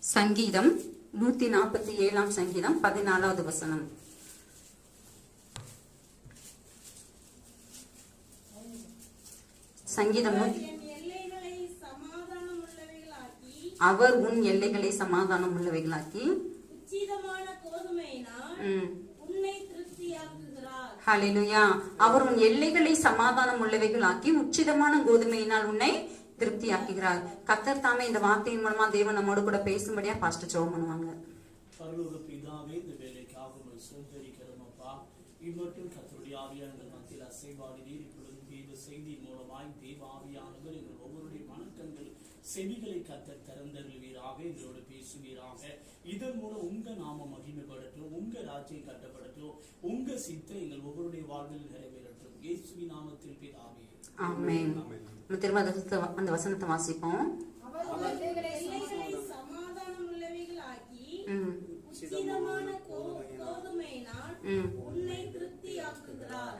சங்கீதம் 147 சங்கீதம் 14வது வசனம். சங்கீதம் அவர் உன் எல்லைகளை சமாதானம் உள்ளவைகளாக்கி ஹல்லேலூயா. அவர் உன் எல்லைகளை சமாதானம் உள்ளவைகளாக்கி உச்சிதமான கோதுமையினால் உன்னை திருப்தியாக்குகிறார். கர்த்தர் தாமே இந்த வார்த்தையின் மூலமா தேவன் நம்மோடு கூட பேசும்படியா பாஸ்டர் ஜெபம் பண்ணுவாங்க. பரலோக பிதாவே, இந்த வேலைக்காக உம்மை ஸ்தோத்திரிக்கிறோம் அப்பா. இம்மட்டும் கர்த்தருடைய ஆவியானவர் மத்தியில் அசைவாடுவீர். இப்பொழுது தேவ செய்தி மூலமாய் தேவ ஆவியானவர் எங்கள் ஒவ்வொருடைய மனக்கண்கள் செவிகளை கர்த்தர் திறந்தருள்வீராக, எங்களோடு பேசுவீராக. இதன் மூலம் உங்க நாம மகிமைப்படட்டும், உங்க ராஜ்யம் கட்டப்படட்டும், உங்க சித்தம் எங்கள் ஒவ்வொருடைய வாழ்வில் நிறைவேறட்டும். இயேசுவின் நாமத்தில் பிதாவே, ஆமென். திரும்ப அந்த வசனத்தை வாசிப்போம்.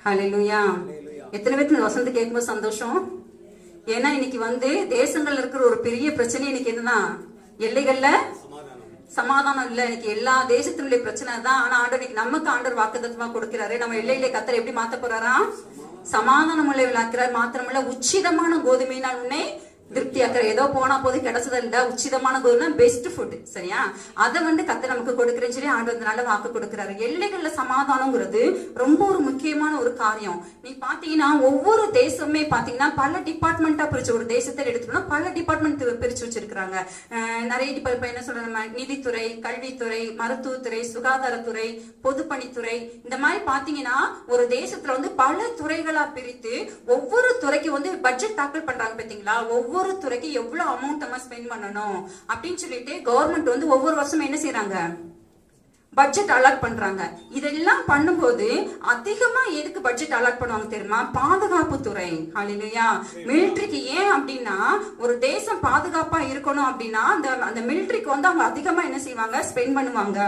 ஹல்லேலூயா. எத்தனை பேருக்கு இந்த வசனத்தை கேட்கும்போது சந்தோஷம்? ஏன்னா இன்னைக்கு தேசங்கள்ல இருக்கிற ஒரு பெரிய பிரச்சனை இன்னைக்கு என்னன்னா, எல்லைகள்ல சமாதானம் இல்ல. இன்னைக்கு எல்லா தேசத்தினுடைய பிரச்சனை தான். ஆனா ஆண்டவர் நமக்கு ஆண்டவர் வாக்குத்தத்தமா கொடுக்கிறாரு. நம்ம எல்லையிலே கர்த்தர் எப்படி மாத்த போறாரா? சமாதானம் உள்ளவர்களாக்கிறார். மாத்திரமல்ல, உச்சிதமான கோதுமையினால் உன்னை திருப்தியாக்குற. ஏதோ போனா போது கிடைச்சது இல்ல, உச்சிதமான கோதுமை பெஸ்ட் ஃபுட், சரியா? அதை கர்த்தர் நமக்கு கொடுக்கிறேன்னு சொல்லி ஆண்டவர் நல்ல வாக்கு கொடுக்கிறாரு. எல்லைகள்ல சமாதானம்ங்கிறது ரொம்ப ஒரு முக்கியமான ஒரு காரியம். நீ பாத்தீங்கன்னா ஒவ்வொரு தேசமே பாத்தீங்கன்னா பல டிபார்ட்மெண்டா பிரிச்சு, ஒரு தேசத்தை எடுத்துட்டோம்னா பல டிபார்ட்மெண்ட் பிரிச்சு வச்சிருக்காங்க. நிறைய டிபார்ட்மெண்ட் என்ன சொல்ற, நம்ம நிதித்துறை, கல்வித்துறை, மருத்துவத்துறை, சுகாதாரத்துறை, பொதுப்பணித்துறை, இந்த மாதிரி பாத்தீங்கன்னா ஒரு தேசத்துல பல துறைகளா பிரித்து ஒவ்வொரு துறைக்கு பட்ஜெட் தாக்கல் பண்றாங்க. பாத்தீங்களா? ஒவ்வொரு துறைக்கு எவ்வளவு அமௌண்ட் நம்ம ஸ்பெண்ட் பண்ணணும் அப்படின்னு சொல்லிட்டு கவர்மெண்ட் ஒவ்வொரு வருஷம் என்ன செய்யறாங்க, பட்ஜெட் அலாட் பண்றாங்க. இதெல்லாம் பண்ணும்போது அதிகமா எதுக்கு பட்ஜெட் அலாட் பண்ணுவாங்க தெரியுமா? பாதுகாப்பு துறை. ஹல்லேலூயா. மிலிட்டரிக்கு. ஏன் அப்படின்னா, ஒரு தேசம் பாதுகாப்பா இருக்கணும் அப்படின்னா அந்த மிலிட்டரிக்கு அவங்க அதிகமா என்ன செய்வாங்க, ஸ்பெண்ட் பண்ணுவாங்க.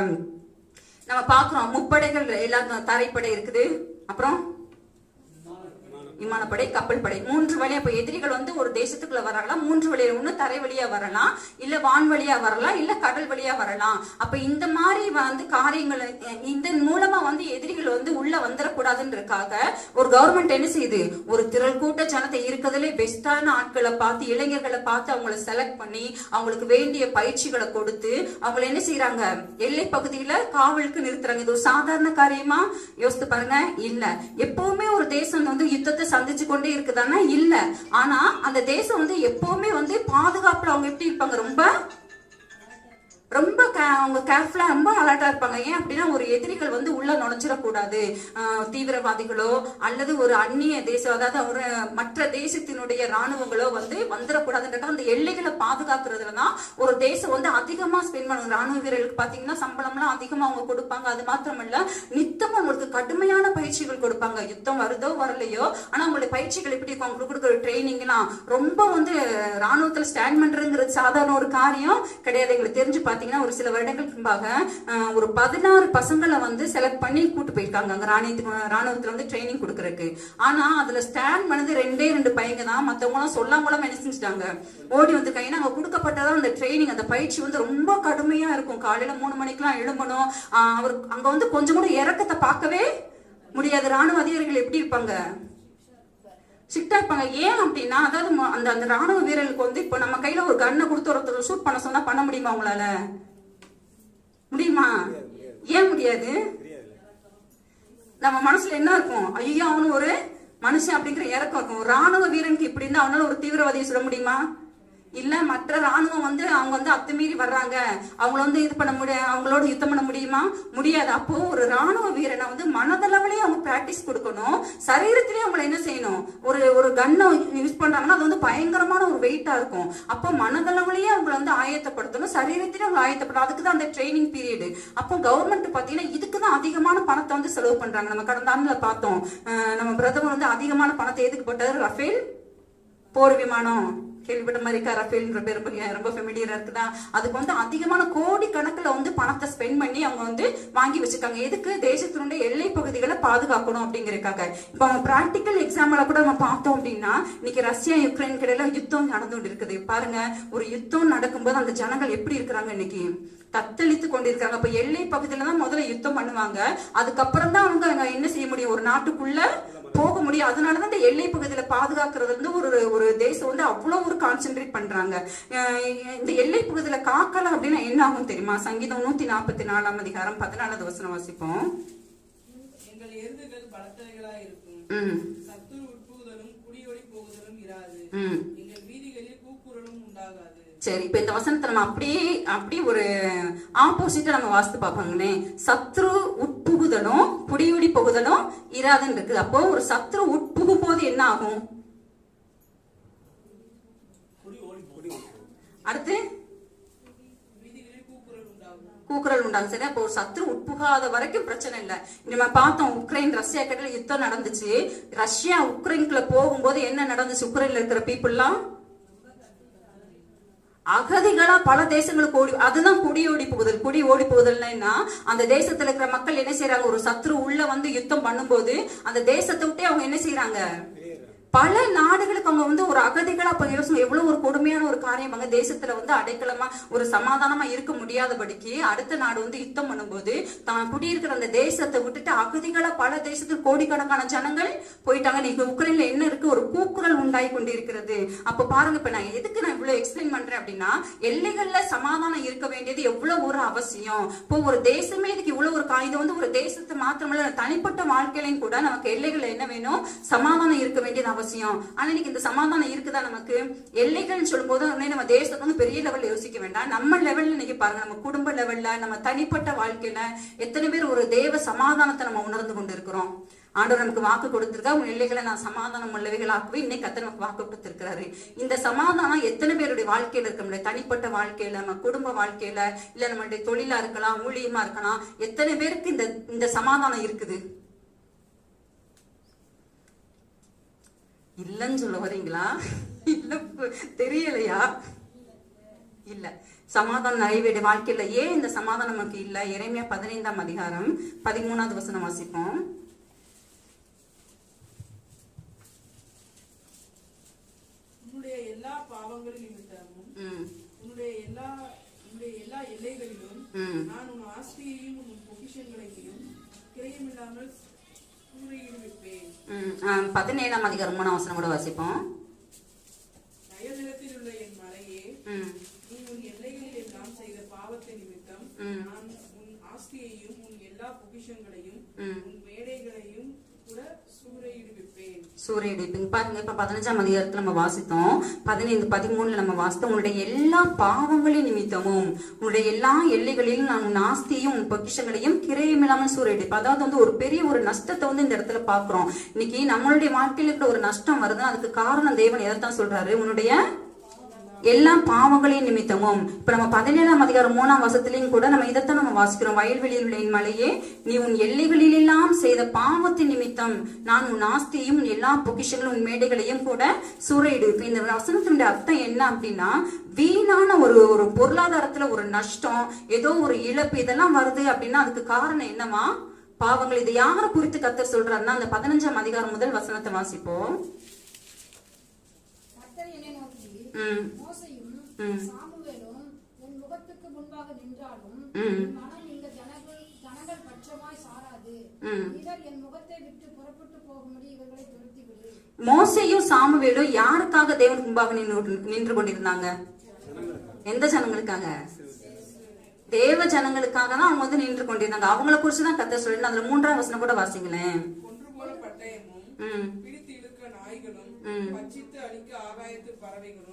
நம்ம பாக்குறோம், முப்படைகள் எல்லாம், தரைப்படை இருக்குது, அப்புறம் விமானப்படை, கப்பல் படை, 3 வழியா. இப்ப எதிரிகள் ஒரு தேசத்துக்குள்ள வரலாம் 3 வழியா. ஒண்ணு தரை வழியா வரலாம், இல்ல வான் வழியா வரலாம், இல்ல கடல் வழியா வரலாம். அப்ப இந்த மாதிரி காரியங்கள் இதன் மூலமா எதிரிகள் உள்ள வந்துடக்கூடாதுன்றதுக்காக ஒரு கவர்மெண்ட் என்ன செய்யுது, ஒரு திரள் கூட்ட ஜனத்தை இருக்கிறதுல பெஸ்டான ஆட்களை பார்த்து, இளைஞர்களை பார்த்து அவங்களை செலக்ட் பண்ணி அவங்களுக்கு வேண்டிய பயிற்சிகளை கொடுத்து அவங்களை என்ன செய்யறாங்க, எல்லை பகுதியில காவலுக்கு நிறுத்துறாங்க. இது ஒரு சாதாரண காரியமா? யோசித்து பாருங்க. இல்ல. எப்பவுமே ஒரு தேசம் யுத்தத்தை சந்திச்சு கொண்டே இருக்குதானா? இல்ல. ஆனா அந்த தேசம் எப்பவுமே பாதுகாப்புல அவங்க எப்படி இருப்பாங்க, ரொம்ப அவங்க கேர்ஃபுல்லா, ரொம்ப அலர்ட்டா இருப்பாங்க. ஏன் அப்படின்னா, ஒரு எதிரிகள் உள்ள நுழைஞ்சிடக்கூடாது. தீவிரவாதிகளோ அல்லது ஒரு அந்நிய தேசம், அதாவது ஒரு மற்ற தேசத்தினுடைய ராணுவங்களோ வந்துடக்கூடாதுன்ற அந்த எல்லைகளை பாதுகாக்கிறதுலதான் ஒரு தேசம் அதிகமா ஸ்பெண்ட் பண்ணுவாங்க. ராணுவ வீரர்களுக்கு பாத்தீங்கன்னா சம்பளம்லாம் அதிகமா அவங்க கொடுப்பாங்க. அது மாத்திரமல்ல, நித்தம் அவங்களுக்கு கடுமையான பயிற்சிகள் கொடுப்பாங்க. யுத்தம் வருதோ வரலையோ, ஆனா அவங்களுடைய பயிற்சிகள் எப்படி இருக்கும், அவங்களுக்கு கொடுக்குற ட்ரைனிங் எல்லாம் ரொம்ப ராணுவத்துல ஸ்டாண்ட் பண்றதுங்கிறது சாதாரண ஒரு காரியம் கிடையாது. எங்களுக்கு தெரிஞ்சு பாத்தீங்கன்னா ஒரு சில வருடங்களுக்கு முன்பாக ஒரு 16 பசங்களை செலக்ட் பண்ணி கூட்டு போயிருக்காங்க அங்க ராணுவத்துல ட்ரைனிங் கொடுக்கறதுக்கு. ஆனா அதுல ஸ்டாண்ட் பண்ணது 2 பையங்க தான். மத்தவங்க எல்லாம் சொல்லாம என்ன செஞ்சுட்டாங்க, ஓடி வந்திருக்காங்க. அங்க கொடுக்கப்பட்டதான் அந்த ட்ரைனிங், அந்த பயிற்சி ரொம்ப கடுமையா இருக்கும். காலையில 3 மணிக்கெல்லாம் எழும்பணும். அவர் அங்க கொஞ்சம் கூட இறக்கத்தை பார்க்கவே முடியாது. ராணுவ அதிகாரிகள் எப்படி இருப்பாங்க, ஸ்ட்ரிக்டா இருப்பாங்க. ஏன் அப்படின்னா, அதாவது அந்த ராணுவ வீரர்களுக்கு இப்ப நம்ம கையில ஒரு கண்ணை கொடுத்து ஒருத்தர் ஷூட் பண்ண சொன்னா பண்ண முடியுமா? உங்களால முடியுமா? ஏன் முடியாது? நம்ம மனசுல என்ன இருக்கும், ஐயோ அவனு ஒரு மனுஷன் அப்படிங்கிற இறக்கம் இருக்கும். ராணுவ வீரனுக்கு இப்படி இருந்தா அவனால ஒரு தீவிரவாதியை சொல்ல முடியுமா? இல்ல. மற்ற ராணுவம் அவங்க அத்துமீறி வர்றாங்க, அவங்கள இது பண்ண முடியும், அவங்களோட யுத்தம் பண்ண முடியுமா? முடியாது. அப்போ ஒரு ராணுவ வீரனை மனதளவிலேயே அவங்க பிராக்டிஸ் கொடுக்கணும், சரீரத்திலேயே அவங்களை என்ன செய்யணும், ஒரு கன்னை யூஸ் பண்றாங்கன்னா அது பயங்கரமான ஒரு வெயிட்டா இருக்கும். அப்போ மனதளவிலேயே அவங்களை ஆயத்தப்படுத்தணும், சரீரத்திலேயே அவங்க ஆயத்தப்படணும். அதுக்குதான் அந்த ட்ரைனிங் பீரியட். அப்போ கவர்மெண்ட் பாத்தீங்கன்னா இதுக்குதான் அதிகமான பணத்தை செலவு பண்றாங்க. நம்ம கடந்த ஆண்டுல பார்த்தோம், நம்ம பிரதமர் அதிகமான பணத்தை எதுக்கு போட்டாரு, ரஃபேல் போர் விமானம் கேள்விப்பட்ட மாதிரி ரஃபேல்ன்ற பேர் ரொம்ப ஃபெமிலியரா இருக்குதா? அதுக்கு வந்து அதிகமான கோடி கணக்குல வந்து பணத்தை ஸ்பெண்ட் பண்ணி அவங்க வந்து வாங்கி வச்சிருக்காங்க. எதுக்கு? தேசத்தினுடைய எல்லை பகுதிகளை பாதுகாக்கணும் அப்படிங்கறதுக்காக. இப்ப அவங்க பிராக்டிக்கல் எக்ஸாம்பிளா கூட நம்ம பார்த்தோம் அப்படின்னா, இன்னைக்கு ரஷ்யா யுக்ரைன் இடையில யுத்தம் நடந்து கொண்டு இருக்குது. பாருங்க, ஒரு யுத்தம் நடக்கும்போது அந்த ஜனங்கள் எப்படி இருக்கிறாங்க, இன்னைக்கு தத்தளித்து கொண்டிருக்காங்க. அப்ப எல்லை பகுதியில தான் முதல்ல யுத்தம் பண்ணுவாங்க. அதுக்கப்புறம் தான் அவங்க என்ன செய்ய முடியும், ஒரு நாட்டுக்குள்ள போக முடியும். அதனாலதான் இந்த எல்லை பகுதியில பாதுகாக்கிறது வந்து ஒரு தேசம் வந்து அவ்வளவு ஒரு கான்சென்ட்ரேட் பண்றாங்க. இந்த எல்லை பகுதியில காக்கலாம் அப்படின்னா என்ன ஆகும் தெரியுமா? சங்கீதம் 144 அதிகாரம் 14 வசனம் வாசிப்போம். எங்கள் எருதுகள் பலத்தவைகளா இருக்கும், சத்துரு உட்புகுதலும் குடியோடி போகுதலும் இராது, எங்கள் வீதிகளில் கூக்குரலும் உண்டாகாது. சரி, இப்ப இந்த வசனத்தை நம்ம அப்படியே ஒரு ஆப்போசிட்டா நம்ம வாசித்து பார்ப்பாங்களே. சத்ரு உட்புகுதலும் குடியோடி போகுதலும் இராதுன்னு இருக்கு. அப்போ ஒரு சத்ரு உட்புகும் போது என்ன ஆகும்? அடுத்து கூக்குரல் உண்டாகும். சரி, அப்போ ஒரு சத்ரு உட்புகாத வரைக்கும் பிரச்சனை இல்லை. நம்ம பார்த்தோம், உக்ரைன் ரஷ்யா கிட்ட யுத்தம் நடந்துச்சு. ரஷ்யா உக்ரைனுக்குள்ள போகும்போது என்ன நடந்துச்சு? உக்ரைன்ல இருக்கிற பீப்புள்லாம் அகதிகளா பல தேசங்களுக்கு ஓடி, அதுதான் குடியோடி போகுதல். குடி ஓடி போகுதல்னா அந்த தேசத்துல இருக்கிற மக்கள் என்ன செய்யறாங்க, ஒரு சத்ரு உள்ள வந்து யுத்தம் பண்ணும்போது அந்த தேசத்தை விட்டே அவங்க என்ன செய்யறாங்க, பல நாடுகளுக்கு அவங்க வந்து ஒரு அகதிகளா போய் எவ்வளவு ஒரு கொடுமையான ஒரு காரியம். அங்க தேசத்துல வந்து அடைக்கலமா ஒரு சமாதானமா இருக்க முடியாதபடிக்கு அடுத்த நாடு வந்து யுத்தம் பண்ணும்போது தான் குடியிருக்கிற அந்த தேசத்தை விட்டுட்டு அகதிகளா பல தேசத்துக்கு கோடிக்கணக்கான ஜனங்கள் போயிட்டாங்க. நீங்க உக்ரைன்ல என்ன இருக்கு, ஒரு கூக்குரல் உண்டாகி கொண்டிருக்கிறது. அப்ப பாருங்க, இப்ப நான் எதுக்கு நான் இவ்வளவு எக்ஸ்பிளைன் பண்றேன் அப்படின்னா, எல்லைகள்ல சமாதானம் இருக்க வேண்டியது எவ்வளவு ஒரு அவசியம். இப்போ ஒரு தேசமே இதுக்கு இவ்வளவு ஒரு இது வந்து ஒரு தேசத்தை மாத்திரமல்ல, தனிப்பட்ட வாழ்க்கையிலையும் கூட நமக்கு எல்லைகள்ல என்ன வேணும், சமாதானம் இருக்க வேண்டியது அவசியம். ஆனா இன்னைக்கு இந்த சமாதானம் இருக்குதா நமக்கு? எல்லைகள் சொல்லும் போது நம்ம தேசத்தை வந்து பெரிய லெவல்ல யோசிக்க வேண்டாம். நம்ம லெவல்ல இன்னைக்கு பாருங்க, நம்ம குடும்ப லெவல்ல, நம்ம தனிப்பட்ட வாழ்க்கையில எத்தனை பேர் ஒரு தேவ சமாதானத்தை நம்ம உணர்ந்து கொண்டு இருக்கிறோம். ஆண்டவர் நமக்கு வாக்கு கொடுத்திருக்கா, உன் எல்லைகளை நான் சமாதானம் உள்ளவைகளாகவே இன்னைக்கு கர்த்தர் நமக்கு வாக்கு கொடுத்திருக்கிறாரு. இந்த சமாதானம் எத்தனை பேருடைய வாழ்க்கையில இருக்க முடியாது? தனிப்பட்ட வாழ்க்கையில, நம்ம குடும்ப வாழ்க்கையில, இல்ல நம்மளுடைய தொழிலா இருக்கலாம், ஊழியமா இருக்கலாம். எத்தனை பேருக்கு இந்த சமாதானம் இருக்குது? இல்லன்னு சொல்ல வரீங்களா? இல்ல தெரியலையா? இல்ல, சமாதானம் நிறைவேறிய வாழ்க்கையில ஏன் இந்த சமாதானம் நமக்கு இல்ல? எரேமியா 15 அதிகாரம் 13 வசனம் வாசிப்போம். உன்னுடைய எல்லா பாவங்களின் நிமித்தமும் உன்னுடைய எல்லா எல்லைகளிலும் நான் உன் ஆஸ்தியையும் உன் பொக்கிஷங்களையும் கிரயமில்லாமல் 17 அதிகாரம் 3 வசனம் கூட வாசிப்போம். அயல்நிலத்தில் உள்ள என் மலையே, நீ உன் எல்லைகளில் எல்லாம் செய்த பாவத்தை நிமித்தம் நான் உன் ஆஸ்தியையும் உன் எல்லா பொக்கிஷங்களையும் உன் மேடைகளையும் கூட சூறையிடுவிப்பேன். பாருங்க, இப்ப 15 அதிகாரத்துல நம்ம வாசித்தோம். 15, 13 நம்ம வாசித்தோம். உன்னுடைய எல்லா பாவங்களின் நிமித்தமும் உன்னுடைய எல்லா எல்லைகளிலும் நான் உன் ஆஸ்தியையும் உன் பொக்கிஷங்களையும் கிரயமில்லாமல் சூறையிடுவேன். அதாவது வந்து ஒரு பெரிய ஒரு நஷ்டத்தை வந்து இந்த இடத்துல பாக்குறோம். இன்னைக்கு நம்மளுடைய வாழ்க்கையில இருக்கிற ஒரு நஷ்டம் வருதுன்னா அதுக்கு காரணம் தேவன் எதைத்தான் சொல்றாரு? உன்னுடைய எல்லா பாவங்களையும் நிமித்தமும். இப்ப நம்ம 17 அதிகாரம் 3 வசனத்திலையும் கூட நம்ம இதைத்தான் நம்ம வாசிக்கிறோம். வயல்வெளியில் உள்ள என் மலையே, நீ உன் எல்லைகளில் எல்லாம் செய்த பாவத்தின் நிமித்தம் நான் உன் ஆஸ்தியையும் உன் எல்லா பொக்கிஷங்களும் உன் மேடைகளையும் கூட சூறையிடுவேன். இந்த வசனத்தினுடைய அர்த்தம் என்ன அப்படின்னா, வீணான ஒரு பொருளாதாரத்துல ஒரு நஷ்டம், ஏதோ ஒரு இழப்பு இதெல்லாம் வருது அப்படின்னா அதுக்கு காரணம் என்னமா? பாவங்கள். இது யாரை குறித்து கர்த்தர் சொல்றாருன்னா, அந்த 15 அதிகாரம் முதல் வசனத்தை வாசிப்போம். சாமுவேலும் உன் முகத்துக்கு முன்பாக நின்றாலும் மனம் இந்த ஜனங்கள் பட்சமாய் சாராது. இவர் என் முகத்தை விட்டு புறப்பட்டு போகும்படி இவர்களை துரத்தி விடு. மோசேயும் சாமுவேலும் யாருக்காக தேவனுக்கு முன்பாக நின்று கொண்டிருந்தாங்க? எந்த ஜனங்களுக்காக? தேவ ஜனங்களுக்காக தான் அவங்க வந்து நின்று கொண்டிருந்தாங்க. அவங்கள குறிச்சுதான் கர்த்தர் சொல்லி அதுல 3ஆம் வசனம் கூட வாசிங்களேன். பிடித்து இழுக்க நாய்களும் பட்சித்து அழிக்க ஆகாயத்து பறவைகளும்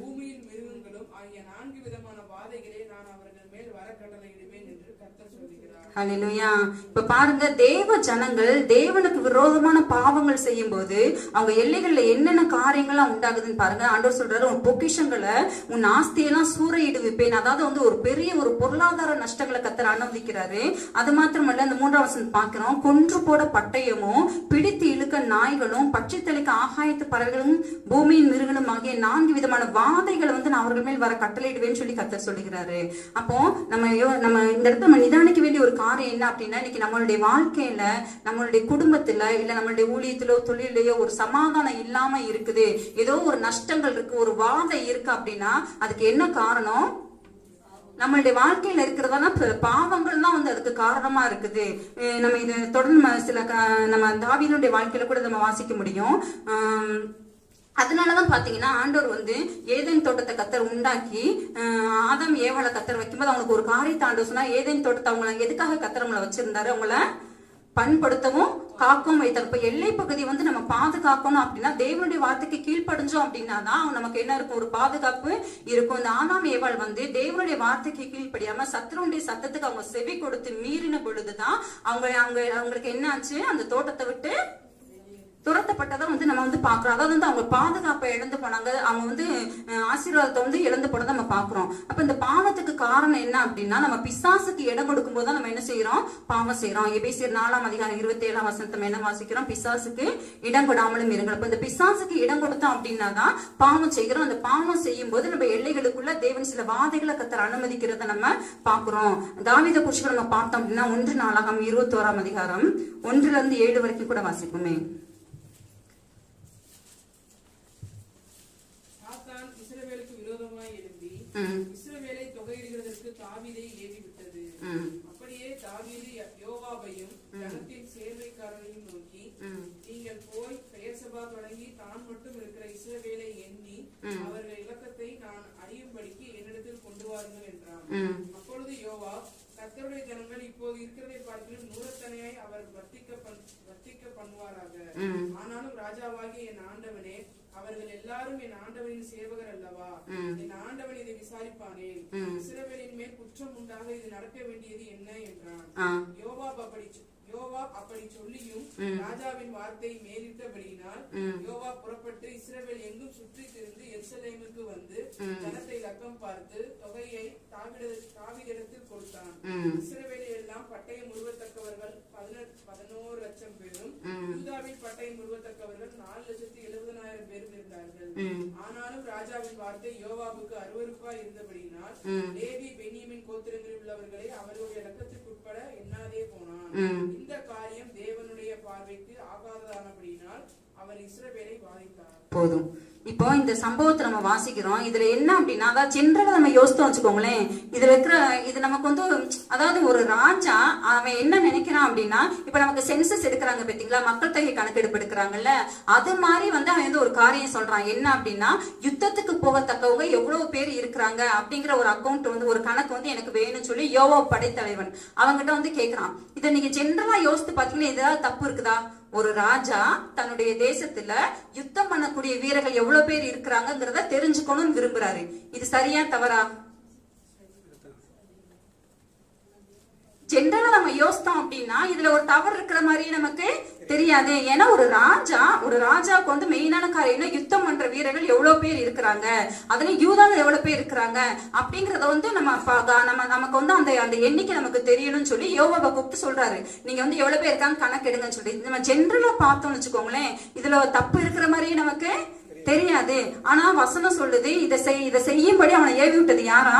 பூமியின் மிருகங்களும் ஆகிய 4 விதமான வாதைகளை நான் அவர்கள் மேல் வர கட்டளையிடுவேன் என்று கர்த்தர் சொல்கிறார். ஹல்லேலூயா. இப்ப பாருங்க, தேவ ஜனங்கள் தேவனுக்கு விரோதமான பாவங்கள் செய்யும் போது அவங்க எல்லைகள்ல என்னென்ன காரியங்கள்லாம் உண்டாகுதுன்னு பாருங்க. ஆண்டவர் சொல்றாரு, உன் பொக்கிஷங்களை உன் ஆஸ்தியெல்லாம் சூறையிடுவிப்பேன். அதாவது வந்து ஒரு பெரிய ஒரு பொருளாதார நஷ்டங்களை கர்த்தர் அனுமதிக்கிறாரு. அது மாத்திரமல்ல, இந்த 3ஆம் வசனம் பாக்கிறோம், கொன்று போட பட்டயமும் பிடித்து இழுக்க நாய்களும் பட்சித்தளிக்க ஆகாயத்து பறவைகளும் பூமியின் மிருகனும் ஆகிய 4 விதமான வாதைகளை வந்து நான் அவர்கள் மேல் வர கட்டளையிடுவேன்னு சொல்லி கர்த்தர் சொல்லுகிறாரு. அப்போ நம்ம இந்த இடத்துல நம்ம நிதானிக்க வேண்டிய ஒரு காரியம் என்ன அப்படின்னா, இன்னைக்கு நம்மளுடைய வாழ்க்கையில, நம்மளுடைய குடும்பத்துல, இல்ல நம்மளுடைய ஊழியத்திலோ தொழிலையோ ஒரு சமாதானம் இல்லாம இருக்குது, ஏதோ ஒரு நஷ்டங்கள் இருக்கு, ஒரு வாதை இருக்கு அப்படின்னா அதுக்கு என்ன காரணம்? நம்மளுடைய வாழ்க்கையில இருக்கிறதான பாவங்கள் தான் வந்து அதுக்கு காரணமா இருக்குது. நம்ம இது தொடர்ந்து நம்ம தாவீதுடைய வாழ்க்கையில கூட நம்ம வாசிக்க முடியும். அதனாலதான் பாத்தீங்கன்னா ஆண்டவர் வந்து ஏதேன் தோட்டத்தை கர்த்தர் உண்டாக்கி ஆதாம் ஏவாளை கர்த்தர் வைக்கும்போது அவங்களுக்கு ஒரு காரியத்தை ஆண்டவர் சொன்னா, ஏதேன் தோட்டத்தை அவங்களை எதுக்காக கர்த்தர் அவங்கள வச்சிருந்தாரு? அவங்கள பண்படுத்தவும் காக்கவும் வைத்தார். இப்ப எல்லை பகுதி வந்து நம்ம பாதுகாக்கணும் அப்படின்னா தேவனுடைய வார்த்தைக்கு கீழ்ப்படிஞ்சோம் அப்படின்னா தான் நமக்கு என்ன இருக்கும்? ஒரு பாதுகாப்பு இருக்கும். இந்த ஆதாம் ஏவாள் வந்து தேவனுடைய வார்த்தைக்கு கீழ்ப்படியாம சத்துருடைய சத்தத்துக்கு அவங்க செவி கொடுத்து மீறின பொழுதுதான் அவங்களுக்கு என்ன ஆச்சு? அந்த தோட்டத்தை விட்டு துரத்தப்பட்டதை வந்து நம்ம வந்து பாக்குறோம். அதாவது வந்து அவங்க பாதுகாப்பை இழந்து போனாங்க, அவங்க வந்து ஆசீர்வாதத்தை வந்து இழந்து போனதை நம்ம பாக்குறோம். அப்ப இந்த பாவத்துக்கு காரணம் என்ன அப்படின்னா, நம்ம பிசாசுக்கு இடம் கொடுக்கும் போது நம்ம என்ன செய்யறோம்? பாவம் செய்யறோம். எபேசியர் 4:27 நம்ம என்ன வாசிக்கிறோம்? பிசாசுக்கு இடம் கொடாமலும் இருங்கள். அப்ப இந்த பிசாசுக்கு இடம் கொடுத்தோம் அப்படின்னா தான் பாவம் செய்கிறோம். அந்த பாவம் செய்யும் போது நம்ம எல்லைகளுக்குள்ள தேவன் சில வாதைகளை கர்த்தர் அனுமதிக்கிறத நம்ம பாக்குறோம். தாவீதை குறிச்சு நம்ம பார்த்தோம் அப்படின்னா 1 நாளாகமம் 21 1-7 வரைக்கும் கூட வாசிப்போமே. இஸ்ரவேலை தொகையிடுகிறதற்கு தாவீதை ஏவி விட்டது. அப்படியே தாவீது யோவாபையும் ஜனத்தின் சேர்வைக்காரரையும் நோக்கி, நீங்கள் போய் பெயர்சபா தொடங்கி தான் மட்டும் இருக்கிற இஸ்ரவேலை எண்ணி அவர்கள் இலக்கத்தை நான் அறியும்படிக்கு என்னிடத்தில் கொண்டு வாருங்கள் என்றான். அப்பொழுது யோவாப், கர்த்தருடைய ஜனங்கள் இப்போது இருக்கிறதை பார்க்கிலும் நூறத்தனையாய் அவர் வர்த்திக்க பண்ணுவாராக. ஆனாலும் ராஜாவாகிய என் ஆண்டவனே, அவர்கள் எல்லாரும் என் ஆண்டவனின் சேவகர் அல்லவா? என் ஆண்டவன் இதை விசாரிப்பானே. இஸ்ரவேலின் மேல் குற்றம் உண்டாக இது நடக்க வேண்டியது என்ன என்றான். யோவாப் அப்படி சொல்லியும் ராஜாவின் வார்த்தை மேலிட்டபடியினால் யோவாப் புறப்பட்டு இஸ்ரவேல் எங்கும் சுற்றி திரிந்து எருசலேமுக்கு வந்து ஜனத்தை லக்கம் பார்த்து தொகையை தாவீதிடத்தில் கொடுத்தான். இஸ்ரவேலில் எல்லாம் பட்டயம் உருவத்தக்கவர்கள் 11 லட்சம் பேரும், யூதாவில் பட்டயம் உருவத்தக்கவர்கள் 4,70,000 பேரும் இருந்தார்கள். ஆனாலும் ராஜாவின் வார்த்தை யோவாபுக்கு அருவருப்பாய் இருந்தபடியினால் லேவி பென்யமீன் கோத்திரங்களில் உள்ளவர்களை அவர்களுடைய இலக்கத்திற்குட்பட எண்ணாதே போனான். இந்த காரியம் தேவனுடைய பார்வைக்கு ஆகாததானபடியினால் அவர் இஸ்ரவேலை பாதித்தார். போதும். இப்போ இந்த சம்பவத்தை நம்ம வாசிக்கிறோம். இதுல என்ன அப்படின்னா, அதாவது ஜென்ரலா நம்ம யோசித்து வச்சுக்கோங்களேன், இதுல இருக்கிற இது நமக்கு வந்து அதாவது ஒரு ராஜா அவன் என்ன நினைக்கிறான் அப்படின்னா, இப்ப நமக்கு சென்சஸ் எடுக்கிறாங்க பாத்தீங்களா, மக்கள் தொகை கணக்கெடுப்பு எடுக்கிறாங்கல்ல, அது மாதிரி வந்து அவன் வந்து ஒரு காரியம் சொல்றான். என்ன அப்படின்னா, யுத்தத்துக்கு போகத்தக்கவங்க எவ்வளவு பேர் இருக்கிறாங்க அப்படிங்கிற ஒரு அக்கௌண்ட் வந்து ஒரு கணக்கு வந்து எனக்கு வேணும்னு சொல்லி யோவாப் படைத்தலைவன் அவங்கிட்ட வந்து கேட்கிறான். இதை நீங்க ஜென்ரலா யோசித்து பாத்தீங்கன்னா ஏதாவது தப்பு இருக்குதா? ஒரு ராஜா தன்னுடைய தேசத்துல யுத்தம் பண்ணக்கூடிய வீரர்கள் எவ்வளவு பேர் இருக்கிறாங்கிறத தெரிஞ்சுக்கணும்னு விரும்புறாரு. இது சரியா தவறா? ஜென்ரலா நம்ம யோசித்தோம் அப்படின்னா இதுல ஒரு தவறு இருக்கிற மாதிரி நமக்கு தெரியாது. ஏன்னா ஒரு ராஜாவுக்கு வந்து மெயினான காரியம் யுத்தம் பண்ற வீரர்கள் எவ்வளவு பேர் இருக்கிறாங்க, அதுல யூதால எவ்வளவு பேர் இருக்கிறாங்க அப்படிங்கறத வந்து நமக்கு வந்து அந்த எண்ணிக்கை நமக்கு தெரியணும்னு சொல்லி யோவாபை கூப்பிட்டு சொல்றாரு, நீங்க வந்து எவ்வளவு பேர் இருக்காங்க கணக்கு எடுங்கன்னு சொல்லி. நம்ம ஜென்ரலா பார்த்தோம்னு வச்சுக்கோங்களேன், இதுல தப்பு இருக்கிற மாதிரியே நமக்கு தெரியாது. ஆனா வசனம் சொல்லுது, இதை செய்யும்படி அவனை ஏவி விட்டது யாரா?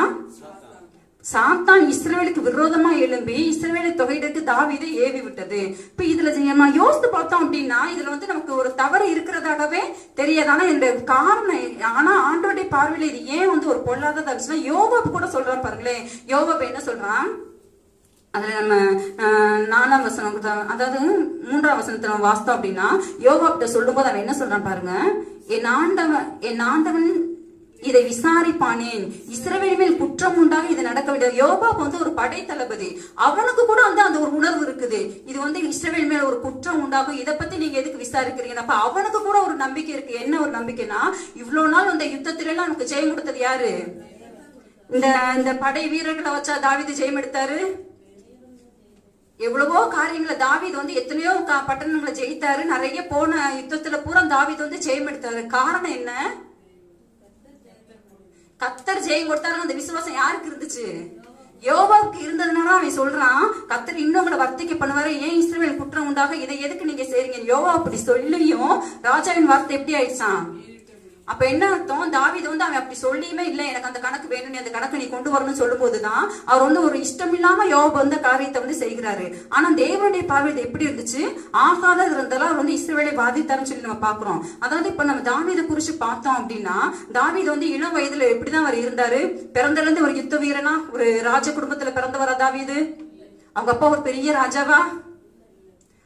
சாத்தான் இஸ்ரவேலுக்கு விரோதமா எழும்பி இஸ்ரவேலை தொகையிடக்கு தாவீதை ஏவி விட்டது. இப்ப இதுல நம்ம யோசித்து பார்த்தோம் அப்படின்னா இதுல வந்து நமக்கு ஒரு தவறு இருக்கிறதாகவே தெரியாது. ஆனா இந்த காரணம், ஆனா ஆண்டவருடைய பார்வையில இது ஏன் வந்து ஒரு பொல்லாததா இருந்துச்சுன்னா, யோவாப் கூட சொல்றான் பாருங்களேன். யோவாப் என்ன சொல்றான்? அதுல நம்ம 4ஆம் வசனம், அதாவது 3ஆம் வசனத்தை நம்ம வாசித்தோம் அப்படின்னா, யோவாப்கிட்ட சொல்லும் போது அவன் என்ன சொல்றான் பாருங்க, என் ஆண்டவன் இதை விசாரிப்பானேன், இஸ்ரவேல் மேல் குற்றம் உண்டாக இது நடக்க விட. யோவாப் வந்து ஒரு படை தளபதி, அவனுக்கு கூட வந்து அந்த ஒரு உணர்வு இருக்குது, இது வந்து இஸ்ரவேல் மேல் ஒரு குற்றம் உண்டாகும், இதை பத்தி நீங்க எதுக்கு விசாரிக்கிறீங்க? அப்ப அவனுக்கு கூட ஒரு நம்பிக்கை இருக்கு. என்ன ஒரு நம்பிக்கைன்னா, இவ்வளவு நாள் அந்த யுத்தத்தில எல்லாம் நமக்கு ஜெயம் கொடுத்தது யாரு? இந்த படை வீரர்களை வச்சா தாவீது ஜெயம் எடுத்தாரு. எவ்வளவோ காரியங்களை தாவீது வந்து எத்தனையோ பட்டணங்களை ஜெயித்தாரு, நிறைய போன யுத்தத்துல பூரா தாவீது வந்து ஜெயம் எடுத்தாரு. காரணம் என்ன? கர்த்தர் ஜெயம் கொடுத்தாரு. அந்த விசுவாசம் யாருக்கு இருந்துச்சு? யோவாவுக்கு இருந்ததுனால அவன் சொல்றான், கர்த்தர் இன்னும் உங்களை வர்த்திக்க பண்ணுவாரு, ஏன் இஸ்ரவேல் குற்றம் உண்டாக இதை எதுக்கு நீங்க செய்றீங்க? யோவா அப்படி சொல்லியும் ராஜாவின் வார்த்தை எப்படி ஆயிடுச்சான்? அப்ப என்ன அர்த்தம்? தாவீது வந்து அவன் அப்படி சொல்லியுமே இல்ல, எனக்கு அந்த கணக்கு வேணும், நீ அந்த கணக்கு நீ கொண்டு வரணும்னு சொல்லும் போதுதான் அவர் வந்து ஒரு இஷ்டம் இல்லாம யோபு வந்து காரியத்தை வந்து செய்கிறாரு. ஆனா தேவனுடைய பார்வையில் எப்படி இருந்துச்சு? ஆகாத இருந்தாலும் அவர் வந்து இஸ்ரவேலை பாதித்தாருன்னு சொல்லி நம்ம பாக்குறோம். அதாவது இப்ப நம்ம தாவீதை குறிச்சு பார்த்தோம் அப்படின்னா, தாவீது வந்து இளம் வயதுல எப்படிதான் அவர் இருந்தாரு? பிறந்தல இருந்து ஒரு யுத்த வீரனா, ஒரு ராஜ குடும்பத்துல பிறந்தவரா தாவீது? அவங்க அப்பா ஒரு பெரிய ராஜாவா?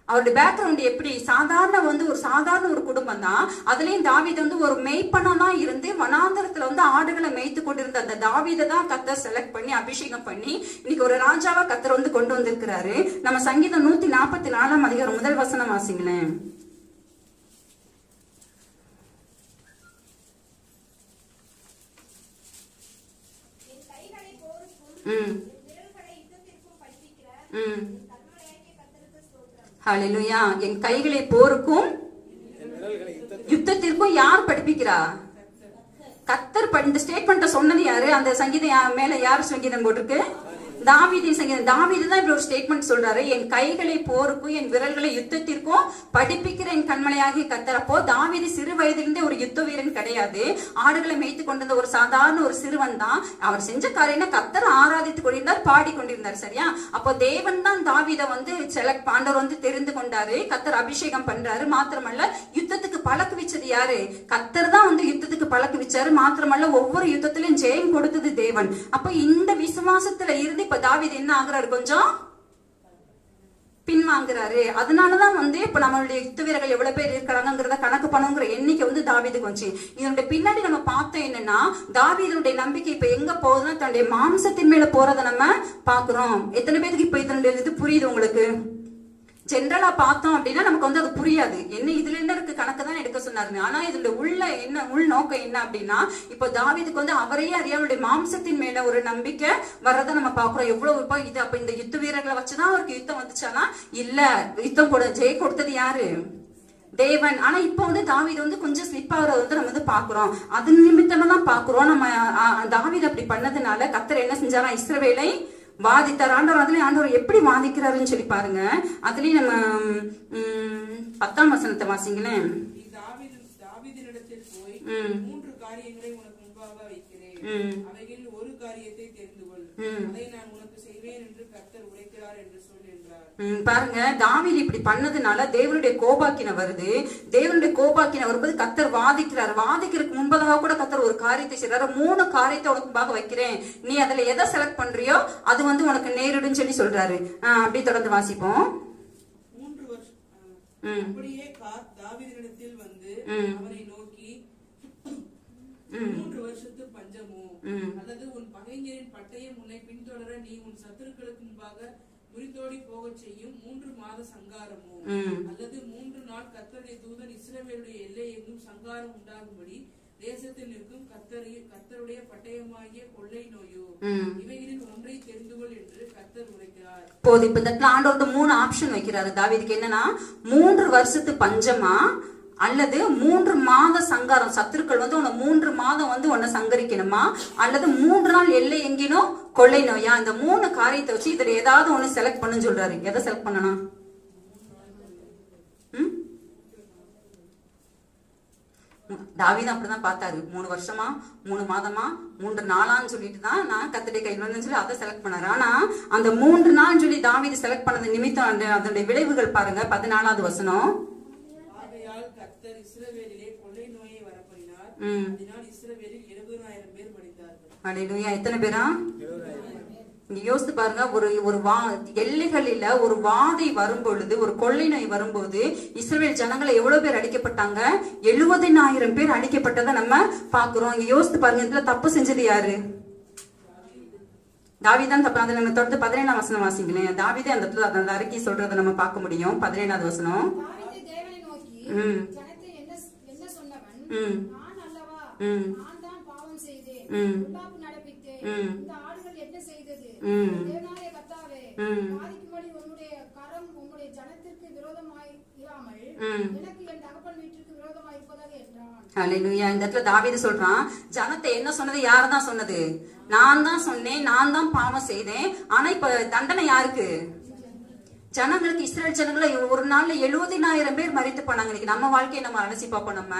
அவருடைய பேக்ரவுண்ட் எப்படி? சாதாரண ஒரு குடும்பம் தான். அதுலயும் தாவீது வந்து ஒரு மெய்ப்பனா தான் இருந்து வனாந்தரத்துல வந்து ஆடுகளை மேய்த்து கொண்டிருந்த அந்த தாவீதை தான் கர்த்தர் செலக்ட் பண்ணி அபிஷேகம் பண்ணி இன்னைக்கு ஒரு ராஜாவா கர்த்தர் வந்து கொண்டு வந்திருக்கிறாரு. நம்ம சங்கீதம் 144 அதிகாரம் முதல் வசனம் வாசிங்களேன். ஹல்லேலூயா. என் கைகளை போருக்கும் யுத்தத்திற்கும் யார் படிப்பிக்கிறா? கர்த்தர். இந்த ஸ்டேட்மெண்ட்ட சொன்னது யாரு? அந்த சங்கீதம் மேல யார் சங்கீதம் போட்டிருக்கு? தாவீதின் சங்கீதம். தாவீது தான் இப்படி ஒரு ஸ்டேட்மெண்ட் சொல்றாரு, என் கைகளை போருக்கும் என் விரல்களை யுத்தத்திற்கும் படிப்பிக்கிற என் கண்மலையாகிய கர்த்தர். அப்போ தாவீது சிறு வயதிலிருந்தே ஒரு யுத்த வீரன் கிடையாது, ஆடுகளை மேய்த்து கொண்டிருந்த ஒரு சாதாரண ஒரு சிறுவன் தான். அவர் செஞ்ச காரியம் கர்த்தர் ஆராதித்துக் கொண்டிருந்தார், பாடி கொண்டிருந்தார். சரியா? அப்போ தேவன் தான் தாவீதை வந்து செலக்ட் ஆண்டவர் வந்து தெரிந்து கொண்டாரு, கர்த்தர் அபிஷேகம் பண்றாரு. மாத்திரமல்ல யுத்தத்துக்கு பழக்க வச்சது யாரு? கர்த்தர் தான் வந்து யுத்தத்துக்கு பழக்க வச்சாரு. மாத்திரமல்ல ஒவ்வொரு யுத்தத்திலும் ஜெயம் கொடுத்தது தேவன். அப்ப இந்த விசுவாசத்துல இருந்து இப்ப தாவீது என்ன ஆகுறாரு? கொஞ்சம் பின்வாங்குறாரு. அதனாலதான் வந்து இப்ப நம்மளுடைய யுத்த வீரர்கள் எவ்வளவு பேர் இருக்கிறாங்கிறத கணக்கு பண்ணுங்கிற எண்ணிக்கை வந்து தாவீதுக்கு வந்துச்சு. இதனுடைய பின்னாடி நம்ம பார்த்தோம் என்னன்னா, தாவீதுடைய நம்பிக்கை இப்ப எங்க போகுதுன்னா தன்னுடைய மாம்சத்தின் மேல போறதை நம்ம பாக்குறோம். எத்தனை பேருக்கு இப்ப இதனுடைய இது புரியுது உங்களுக்கு? ஜென்ரலா பார்த்தோம் அப்படின்னா நமக்கு வந்து அது புரியாது. என்ன இதுல என்ன இருக்கு? கணக்கு தான் எடுக்க சொன்னாரு. ஆனா இதுல உள்ள என்ன உள் நோக்கம் என்ன அப்படின்னா, இப்ப தாவீதுக்கு வந்து அவரையே அறியாவுடைய மாம்சத்தின் மேல ஒரு நம்பிக்கை வர்றதை நம்ம பாக்குறோம். எவ்வளவு இப்ப இது அப்ப இந்த யுத்த வீரர்களை வச்சுதான் அவருக்கு யுத்தம் வந்துச்சானா? இல்ல, யுத்தம் ஜெய கொடுத்தது யாரு? தேவன். ஆனா இப்ப வந்து தாவீது வந்து கொஞ்சம் ஸ்லிப் ஆகுறத வந்து நம்ம வந்து பாக்குறோம். அது நிமித்தமா தான் பாக்குறோம். நம்ம தாவீது அப்படி பண்ணதுனால கர்த்தர் என்ன செஞ்சாரா? இஸ்ரவேலை வாதித்தார். ஆண்டவர் எப்படி வாதிக்கிறாருன்னு சொல்லி பாருங்க. அதுலயும் நம்ம 10ஆம் வசனத்தை வாசிங்களேன். தாவீதினிடத்தில் போய் 3 காரியங்களை உனக்கு முன்பாக வைக்கிறேன், அவைகளில் ஒரு காரியத்தை தெரிந்து கொள், அதை நான் உனக்கு செய்வேன் என்று கர்த்தர் உரைக்கிறார் என்று சொல் என்றார். பாருங்க, தாவீது இப்படி பண்ணதுனால தேவனுடைய கோபாக்கின வருது. தேவனுடைய கோபாக்கின வரும்போது கர்த்தர் வாதிக்கிறார். வாதிக்கிறதுக்கு முன்பதாக கூட கர்த்தர் ஒரு காரியத்தை செய்யறாரு. 3 காரியத்தை உனக்கு முன்பாக வைக்கிறேன், நீ அதுல எதை செலக்ட் பண்றியோ அது வந்து உனக்கு நேரிடுன்னு சொல்லி சொல்றாரு. அப்படி தொடர்ந்து வாசிப்போம். 3 வருஷம் அப்படியே தாவீதினிடத்தில் வந்து அவனை நோக்கி, 3 வருஷத்து பஞ்சமோ அல்லது உன் பகைஞரின் பட்டயம் உன்னை பின்தொடர நீ உன் சத்துருக்களுக்கு முன்பாக முறித்தோடி போக செய்யும் 3 மாத சங்காரமோ அல்லது 3 நாள் கர்த்தருடைய தூதன் இஸ்ரவேலுடைய எல்லை எங்கும் சங்காரம் உண்டாகும்படி தேசத்தில் நிற்கும் கர்த்தருடைய பட்டயமாகிய கொள்ளை நோயோ, இவைகளில் ஒன்றை தெரிந்து கொள் என்று கர்த்தர் உரைக்கிறார். போது இப்ப இந்த ஆண்டவர் 3 ஆப்ஷன் வைக்கிறாரு தாவீதுக்கு. என்னன்னா 3 வருஷத்து பஞ்சமா அல்லது 3 மாத சங்காரம், சத்துருக்கள் வந்து உன்னை 3 மாதம் வந்து உன்னை சங்கரிக்கணுமா, அல்லது 3 நாள் எல்லை எங்கினும் கொள்ளை நோயா. இந்த 3 காரியத்தை வச்சு இதுல ஏதாவது ஒண்ணு செலக்ட் பண்ணுன்னு சொல்றாரு. எதை செலக்ட் பண்ணணும்? தாவீது அப்படிதான் பார்த்தாரு. 3 வருஷமா 3 மாதமா 3 நாளான்னு சொல்லிட்டு தான் நான் கர்த்தருடைய கையில் வந்து சொல்லி அதை செலக்ட் பண்ணாரு. ஆனா அந்த 3 நாள் சொல்லி தாவீது செலக்ட் பண்ணது நிமித்தம் அதனுடைய விளைவுகள் பாருங்க. 14வது வசனம். கர்த்தர் இஸ்ரவேலிலே கொள்ளை நோயை வரப்பண்ணினார், அதனால் இஸ்ரவேலில் 70,000 பேர் மரித்தார்கள். ஹல்லேலூயா. எத்தனை பேரா? நீங்க யோசித்து பாருங்க. ஒரு எல்லைகளில ஒரு வாதை வரும் பொழுது, ஒரு கொள்ளை நோய் வரும்போது இஸ்ரவேல் ஜனங்களை எவ்வளவு பேர் அடிக்கப்பட்டாங்க? 70,000 பேர் அடிக்கப்பட்டதை நம்ம பாக்குறோம். இங்க யோசித்து பாருங்க. இதுல தப்பு செஞ்சது யாரு? தாவீதான் தப்பு. அதுல நம்ம தொடர்ந்து 17ஆம் வசனம் வாசிங்களேன். தாவீதே அந்த அறிக்கை சொல்றதை நம்ம பார்க்க முடியும். 17வது வசனம். ஜனத்தை என்ன சொன்னவன்? நான் அல்லவா? நான் தான் பாவம் செய்தேன், பொல்லாப்பு நடப்பித்தேன். இந்த ஆடுகள் என்ன செய்தது? தேவனாகிய கர்த்தாவே, பாதிக்கும்படி உம்முடைய கரம் உம்முடைய ஜனத்திற்கு விரோதமாய் இராமல் எனக்கு என் தகப்பன் வீட்டிற்கு விரோதமாய் இருப்பதாக என்றான். ஹல்லேலூயா. இந்த இடத்துல தாவீது சொல்றான், ஜனத்தை என்ன சொன்னது? யாரதான் சொன்னது? நான் தான் சொன்னேன், நான் தான் பாவம் செய்தேன். ஆனா இப்ப தண்டனை யாருக்கு? ஜனங்களுக்கு, இஸ்ரேல் ஜனங்களை ஒரு நாள்ல 70,000 பேர் மரித்து போனாங்க. இன்னைக்கு நம்ம வாழ்க்கையை நம்ம அலசி பார்ப்போம். நம்ம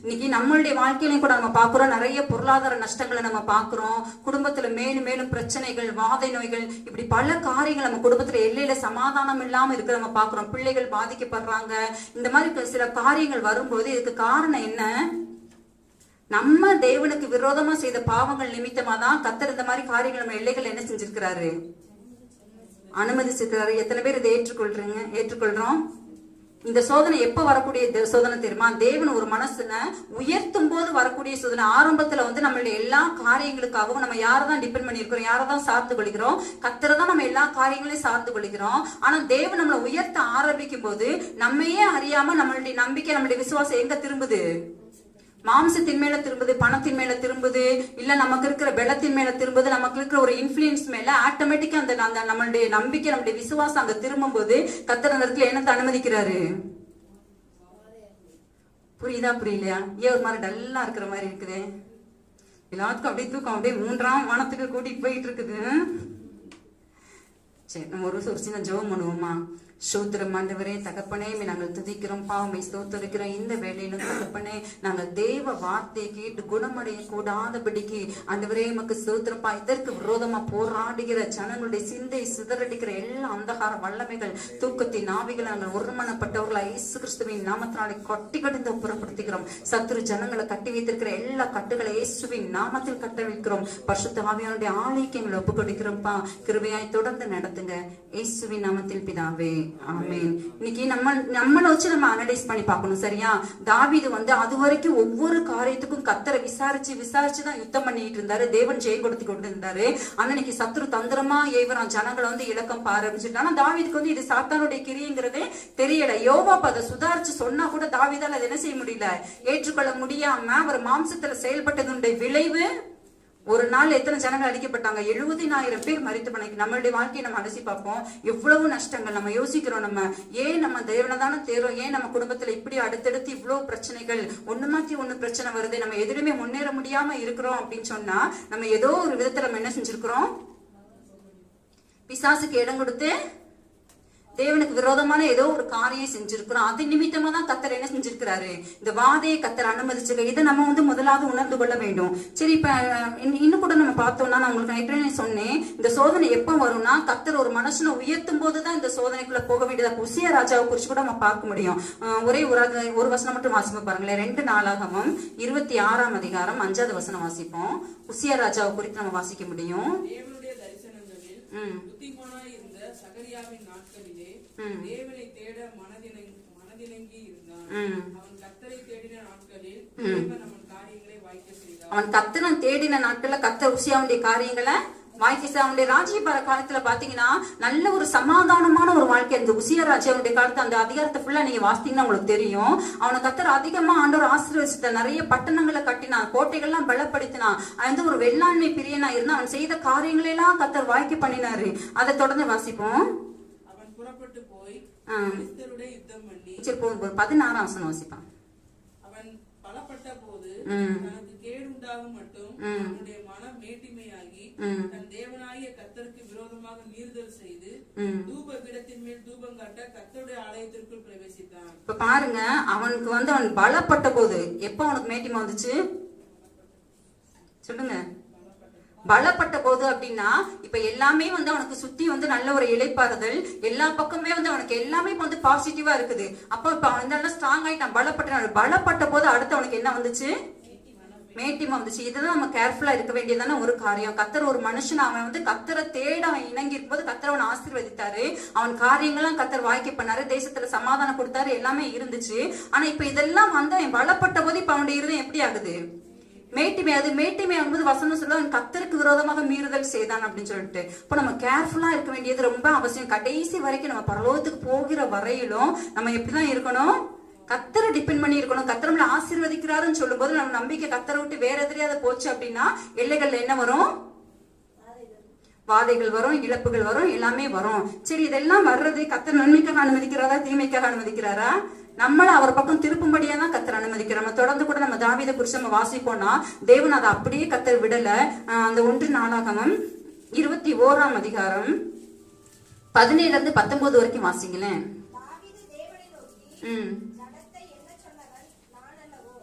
இன்னைக்கு நம்மளுடைய வாழ்க்கையிலையும் கூட நம்ம பாக்குறோம், நிறைய பொருளாதார நஷ்டங்களை நம்ம பாக்குறோம். குடும்பத்துல மேலும் மேலும் பிரச்சனைகள், வாதை நோய்கள், இப்படி பல காரியங்கள் நம்ம குடும்பத்துல எல்லையில சமாதானம் இல்லாம இருக்கிற நம்ம பாக்குறோம். பிள்ளைகள் பாதிக்கப்படுறாங்க. இந்த மாதிரி சில காரியங்கள் வரும்போது இதுக்கு காரணம் என்ன? நம்ம தேவனுக்கு விரோதமா செய்த பாவங்கள் நிமித்தமா தான் கர்த்தர் இந்த மாதிரி காரியங்கள் நம்ம எல்லைகள் என்ன செஞ்சிருக்கிறாரு? அனுமதிச்சிருக்கிறாரு. எத்தனை பேர் இதை ஏற்றுக்கொள்றோம்? இந்த சோதனை எப்ப வரக்கூடிய சோதனை தெரியுமா? தேவன் ஒரு மனசுல உயர்த்தும் போது வரக்கூடிய சோதனை. ஆரம்பத்துல நம்மளுடைய எல்லா காரியங்களுக்காகவும் நம்ம யாரதான் டிபெண்ட் பண்ணிருக்கிறோம்? யாரதான் சார்ந்து கொள்கிறோம்? கர்த்தரை தான் நம்ம எல்லா காரியங்களையும் சார்ந்து கொள்கிறோம். ஆனா தேவன் நம்மளை உயர்த்த ஆரம்பிக்கும் போது நம்மையே அறியாம நம்மளுடைய நம்பிக்கை, நம்மளுடைய விசுவாசம் எங்க திரும்புது? மாம்சத்தின் மேல திரும்புது, பணத்தின் மேல திரும்புது, இல்ல நமக்கு இருக்கிற பலத்தின் மேல திரும்புது, நமக்கு இருக்கிற ஒரு இன்ஃபுளுன்ஸ் மேல ஆட்டோமேட்டிக்கா அந்த நம்மளுடைய நம்பிக்கை, நம்மளுடைய விசுவாசம் அங்க திரும்பும் போது கர்த்தர் அந்த இடத்துல என்னத்தை அனுமதிக்கிறாரு? புரியுதா புரியலையா? ஏன் ஒரு மாதிரி டல்லா இருக்கிற மாதிரி இருக்குது? எல்லாத்துக்கும் அப்படியே தூக்கம் அப்படியே 3ஆம் வானத்துக்கு கூட்டிட்டு போயிட்டு இருக்குது. சரி, நம்ம ஒரு சின்ன ஜெபம் பண்ணுவோமா? ஸ்தோத்திரம் ஆண்டவரே, தகப்பனே, நாங்கள் துதிக்கிறோம், பாவமை ஸ்தோத்திரிக்கிறோம். இந்த வேளையிலும் தகப்பனே, நாங்கள் தேவ வார்த்தையை கேட்டு குணமடைய கூடாதபடிக்கு ஆண்டவரே உமக்கு ஸ்தோத்திரப்பா. இதற்கு விரோதமா போராடுகிற ஜனங்களுடைய சிந்தை சிதறடிக்கிற எல்லா அந்தகார வல்லமைகள், தூக்கத்தின் ஆவிகளை நாங்கள் ஒருமனப்பட்டவர்களா இயேசு கிறிஸ்துவின் நாமத்தினாலே கட்டி கடிந்து புறப்படுத்துகிறோம். சத்துரு ஜனங்களை கட்டி வைத்திருக்கிற எல்லா கட்டுகளை இயேசுவின் நாமத்தில் கட்ட வைக்கிறோம். பரிசுத்த ஆவியானுடைய ஆலயத்தை எங்களை ஒப்பு கொடுக்கிறோம்ப்பா. கிருபையாய் தொடர்ந்து நடத்துங்க, இயேசுவின் நாமத்தில் பிதாவே, ஆமென். இன்னைக்கு நம்மளை வச்சு நம்ம அனலைஸ் பண்ணி பார்க்கணும். சரியா? தாவீது அது வரைக்கும் ஒவ்வொரு காரியத்துக்கும் கர்த்தரை விசாரிச்சுதான் யுத்தம் பண்ணிட்டு இருந்தாரு. தேவன் ஜெயம் கொடுத்து கொண்டு இருந்தாரு. ஆனா இன்னைக்கு சத்துரு தந்திரமா ஏவரான் ஜனங்களை இலக்கம் ஆரம்பிச்சுட்டு. ஆனா தாவீதுக்கு இது சாத்தானுடைய கிரியைங்கிறதே தெரியல. யோவாப் அதை சுதாரிச்சு சொன்னா கூட தாவீதால அதை என்ன செய்ய முடியல, ஏற்றுக்கொள்ள முடியாம அவர் மாம்சத்துல செயல்பட்டதுடைய விளைவு ஒரு நாள் எத்தனை ஜனங்கள் அடிக்கப்பட்டாங்க? 70,000 பேர் மரித்து போனாங்க. நம்மளுடைய வாழ்க்கையை நம்ம அலசி பார்ப்போம். எவ்வளவு நஷ்டங்கள் நம்ம யோசிக்கிறோம். நம்ம ஏன் நம்ம தேவனை தானே தேர்றோம்? ஏன் நம்ம குடும்பத்துல இப்படி அடுத்தடுத்து இவ்வளவு பிரச்சனைகள், ஒண்ணு மாத்தி ஒண்ணு பிரச்சனை வருது, நம்ம எதிலுமே முன்னேற முடியாம இருக்கிறோம் அப்படின்னு சொன்னா நம்ம ஏதோ ஒரு விதத்துல நம்ம என்ன செஞ்சிருக்கிறோம்? பிசாசுக்கு இடம் கொடுத்து தேவனுக்கு விரோதமான ஏதோ ஒரு காரியம் செஞ்சிருக்கிறோம். அது நிமித்தமா தான் கர்த்தர் என்ன செஞ்சிருக்கிறாரு? இந்த வாதையை கர்த்தர் அனுமதிச்சிருக்க. இதை நம்ம முதலாவது உணர்ந்து கொள்ள வேண்டும். சரி, இப்ப இன்னும் கூட நம்ம பார்த்தோம்னா, நான் உங்களுக்கு நைட்ரே சொன்னேன், இந்த சோதனை எப்ப வரும்னா கர்த்தர் ஒரு மனுஷனை உயர்த்தும் போதுதான் இந்த சோதனைக்குள்ள போக வேண்டியதா. உசியா ராஜாவை குறிச்சு கூட நம்ம பார்க்க முடியும். ஒரே ஒரு வசனம் மட்டும் வாசிப்போம் பாருங்களேன். 2 நாளாகமம் 26ஆம் அதிகாரம் 5வது வசனம் வாசிப்போம். உசியா ராஜாவை குறித்து நம்ம வாசிக்க முடியும். சகரியாவின் நாட்களிலே தேவனை தேட மனதிலங்கி இருந்தான். அவன் கர்த்தரை தேடின நாட்களில் தேவன் அவன் காரியங்களை வாய்க்க செய்தார். அவன் கர்த்தரை தேடின நாட்கள்ல கர்த்தர் உசியாவுடைய காரியங்களை வாய்க்க. அவனுடைய ராஜ்யபார காலத்துல பாத்தீங்கன்னா நல்ல ஒரு சமாதானமான ஒரு வாழ்க்கை. அந்த உசியா ராஜாவுடைய காலத்து அந்த அதிகாரத்தை ஃபுல்லா நீங்க வாசித்தீங்கன்னா உங்களுக்கு தெரியும். அவனை கர்த்தர் அதிகமா ஆண்டவர் ஆசீர்வதித்த, நிறைய பட்டணங்களை கட்டினான், கோட்டைகள்லாம் பலப்படுத்தினான், ஒரு வெள்ளாண்மை பிரியனா இருந்தா அவன் செய்த காரியங்களை எல்லாம் கர்த்தர் வாய்க்க பண்ணினாரு. அதை தொடர்ந்து வாசிப்போம். அவன் புறப்பட்டு போய் யுத்தம் பண்ணி. சரி, 16ஆம் வசனம் வாசிப்பான். அவன் பலப்பட்ட போது தனக்கு கேடுண்டாகும் மட்டும் அவனுடைய மனம் மேட்டிமையாகி தன் தேவனாகிய கர்த்தருக்கு விரோதமாக மீறுதல் செய்து தூப பீடத்தின் மேல் தூபம் காட்ட கர்த்தருடைய ஆலயத்திற்குள் பிரவேசித்தான். இப்ப பாருங்க, அவனுக்கு அவன் பலப்பட்ட போது எப்ப அவனுக்கு மேட்டிமை வந்துச்சு சொல்லுங்க? பலப்பட்ட போது அப்படின்னா இப்ப எல்லாமே அவனுக்கு சுத்தி நல்ல ஒரு இளைப்பாறுதல், எல்லா பக்கமே அவனுக்கு எல்லாமே பாசிட்டிவா இருக்குது. அப்ப இப்ப அவன் ஸ்ட்ராங் ஆயிட்டான், பலப்பட்ட போது அடுத்து அவனுக்கு என்ன வந்துச்சு? மேட்டிமை வந்துச்சு. இதுதான் நம்ம கேர்ஃபுல்லா இருக்க வேண்டியதான ஒரு காரியம். கர்த்தர் ஒரு மனுஷன் அவன் கர்த்தரை தேட அவன் இணங்கி இருக்கும்போது கர்த்தர் அவன் ஆசீர்வதித்தாரு. அவன் காரியங்கள்லாம் கர்த்தர் வாய்க்க பண்ணாரு, தேசத்துல சமாதானம் கொடுத்தாரு, எல்லாமே இருந்துச்சு. ஆனா இப்ப இதெல்லாம் அவன் பலப்பட்ட போது இப்ப அவனுடைய இருதயம் எப்படி ஆகுது? மேட்டிமை. அது மேட்டிமை என்பது வசனம் சொல்ல அவன் கர்த்தருக்கு விரோதமாக மீறுதல் செய்தான் அப்படின்னு சொல்லிட்டு. இப்ப நம்ம கேர்ஃபுல்லா இருக்க வேண்டியது ரொம்ப அவசியம். கடைசி வரைக்கும் நம்ம பரலோகத்துக்கு போகிற வரையிலும் நம்ம எப்படிதான் இருக்கணும்? கர்த்தரை டிபெண்ட் பண்ணி இருக்கணும். கர்த்தர் நம்மளை ஆசீர்வதிக்கிறாருன்னு சொல்லும் போது நம்ம நம்பிக்கை கர்த்தரை விட்டு வேற எதிரியாத போச்சு அப்படின்னா எல்லைகள்ல என்ன வரும்? வாதைகள் வரும், இழப்புகள் வரும், எல்லாமே வரும். சரி, இதெல்லாம் வர்றது கர்த்தர் நன்மைக்காக அனுமதிக்கிறாரா, தீமைக்காக அனுமதிக்கிறாரா? நம்மள அவர் பக்கம் திருப்பும்படியா தான் கர்த்தர் அனுமதிக்கிறார். நம்ம தொடர்ந்து கூட நம்ம தாவீதை குறிச்சு நம்ம வாசிப்போம்னா தேவன் அதை அப்படியே கர்த்தர் விடல. அந்த 1 நாளாகமம் 21ஆம் அதிகாரம் 17-19 வரைக்கும் வாசிங்களேன். தாவீது தேவனை நோக்கி, ஜனத்தை என்ன சொன்னவன் நான் அல்லவோ?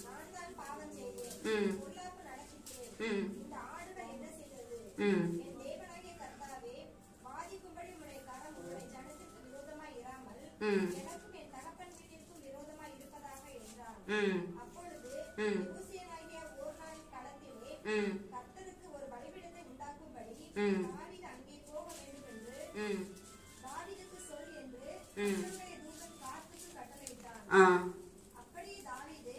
நான் தான் பாவம் செய்தேன், பொல்லாப்பு நடப்பித்தேன். இந்த ஆடுகள் என்ன செய்தது? என் தேவனாகிய கர்த்தாவே, வாதிக்கும்படி உம்முடைய கரம் உம்முடைய ஜனத்திற்கு விரோதமாய் இராமல் எனக்கும் என் தகப்பன் வீட்டிற்கும் விரோதமாய் இருப்பதாக என்றான். அப்பொழுது எபூசியனாகிய ஓர்னானின் களத்திலே கர்த்தருக்கு ஒரு பலிபீடத்தை உண்டாக்கும்படி தாவீது அங்கே போக வேண்டும் என்று தாவீதுக்கு சொல் என்று கர்த்தருடைய தூதன் காத்துக்கு கட்டளையிட்டான். அப்படியே தாவீது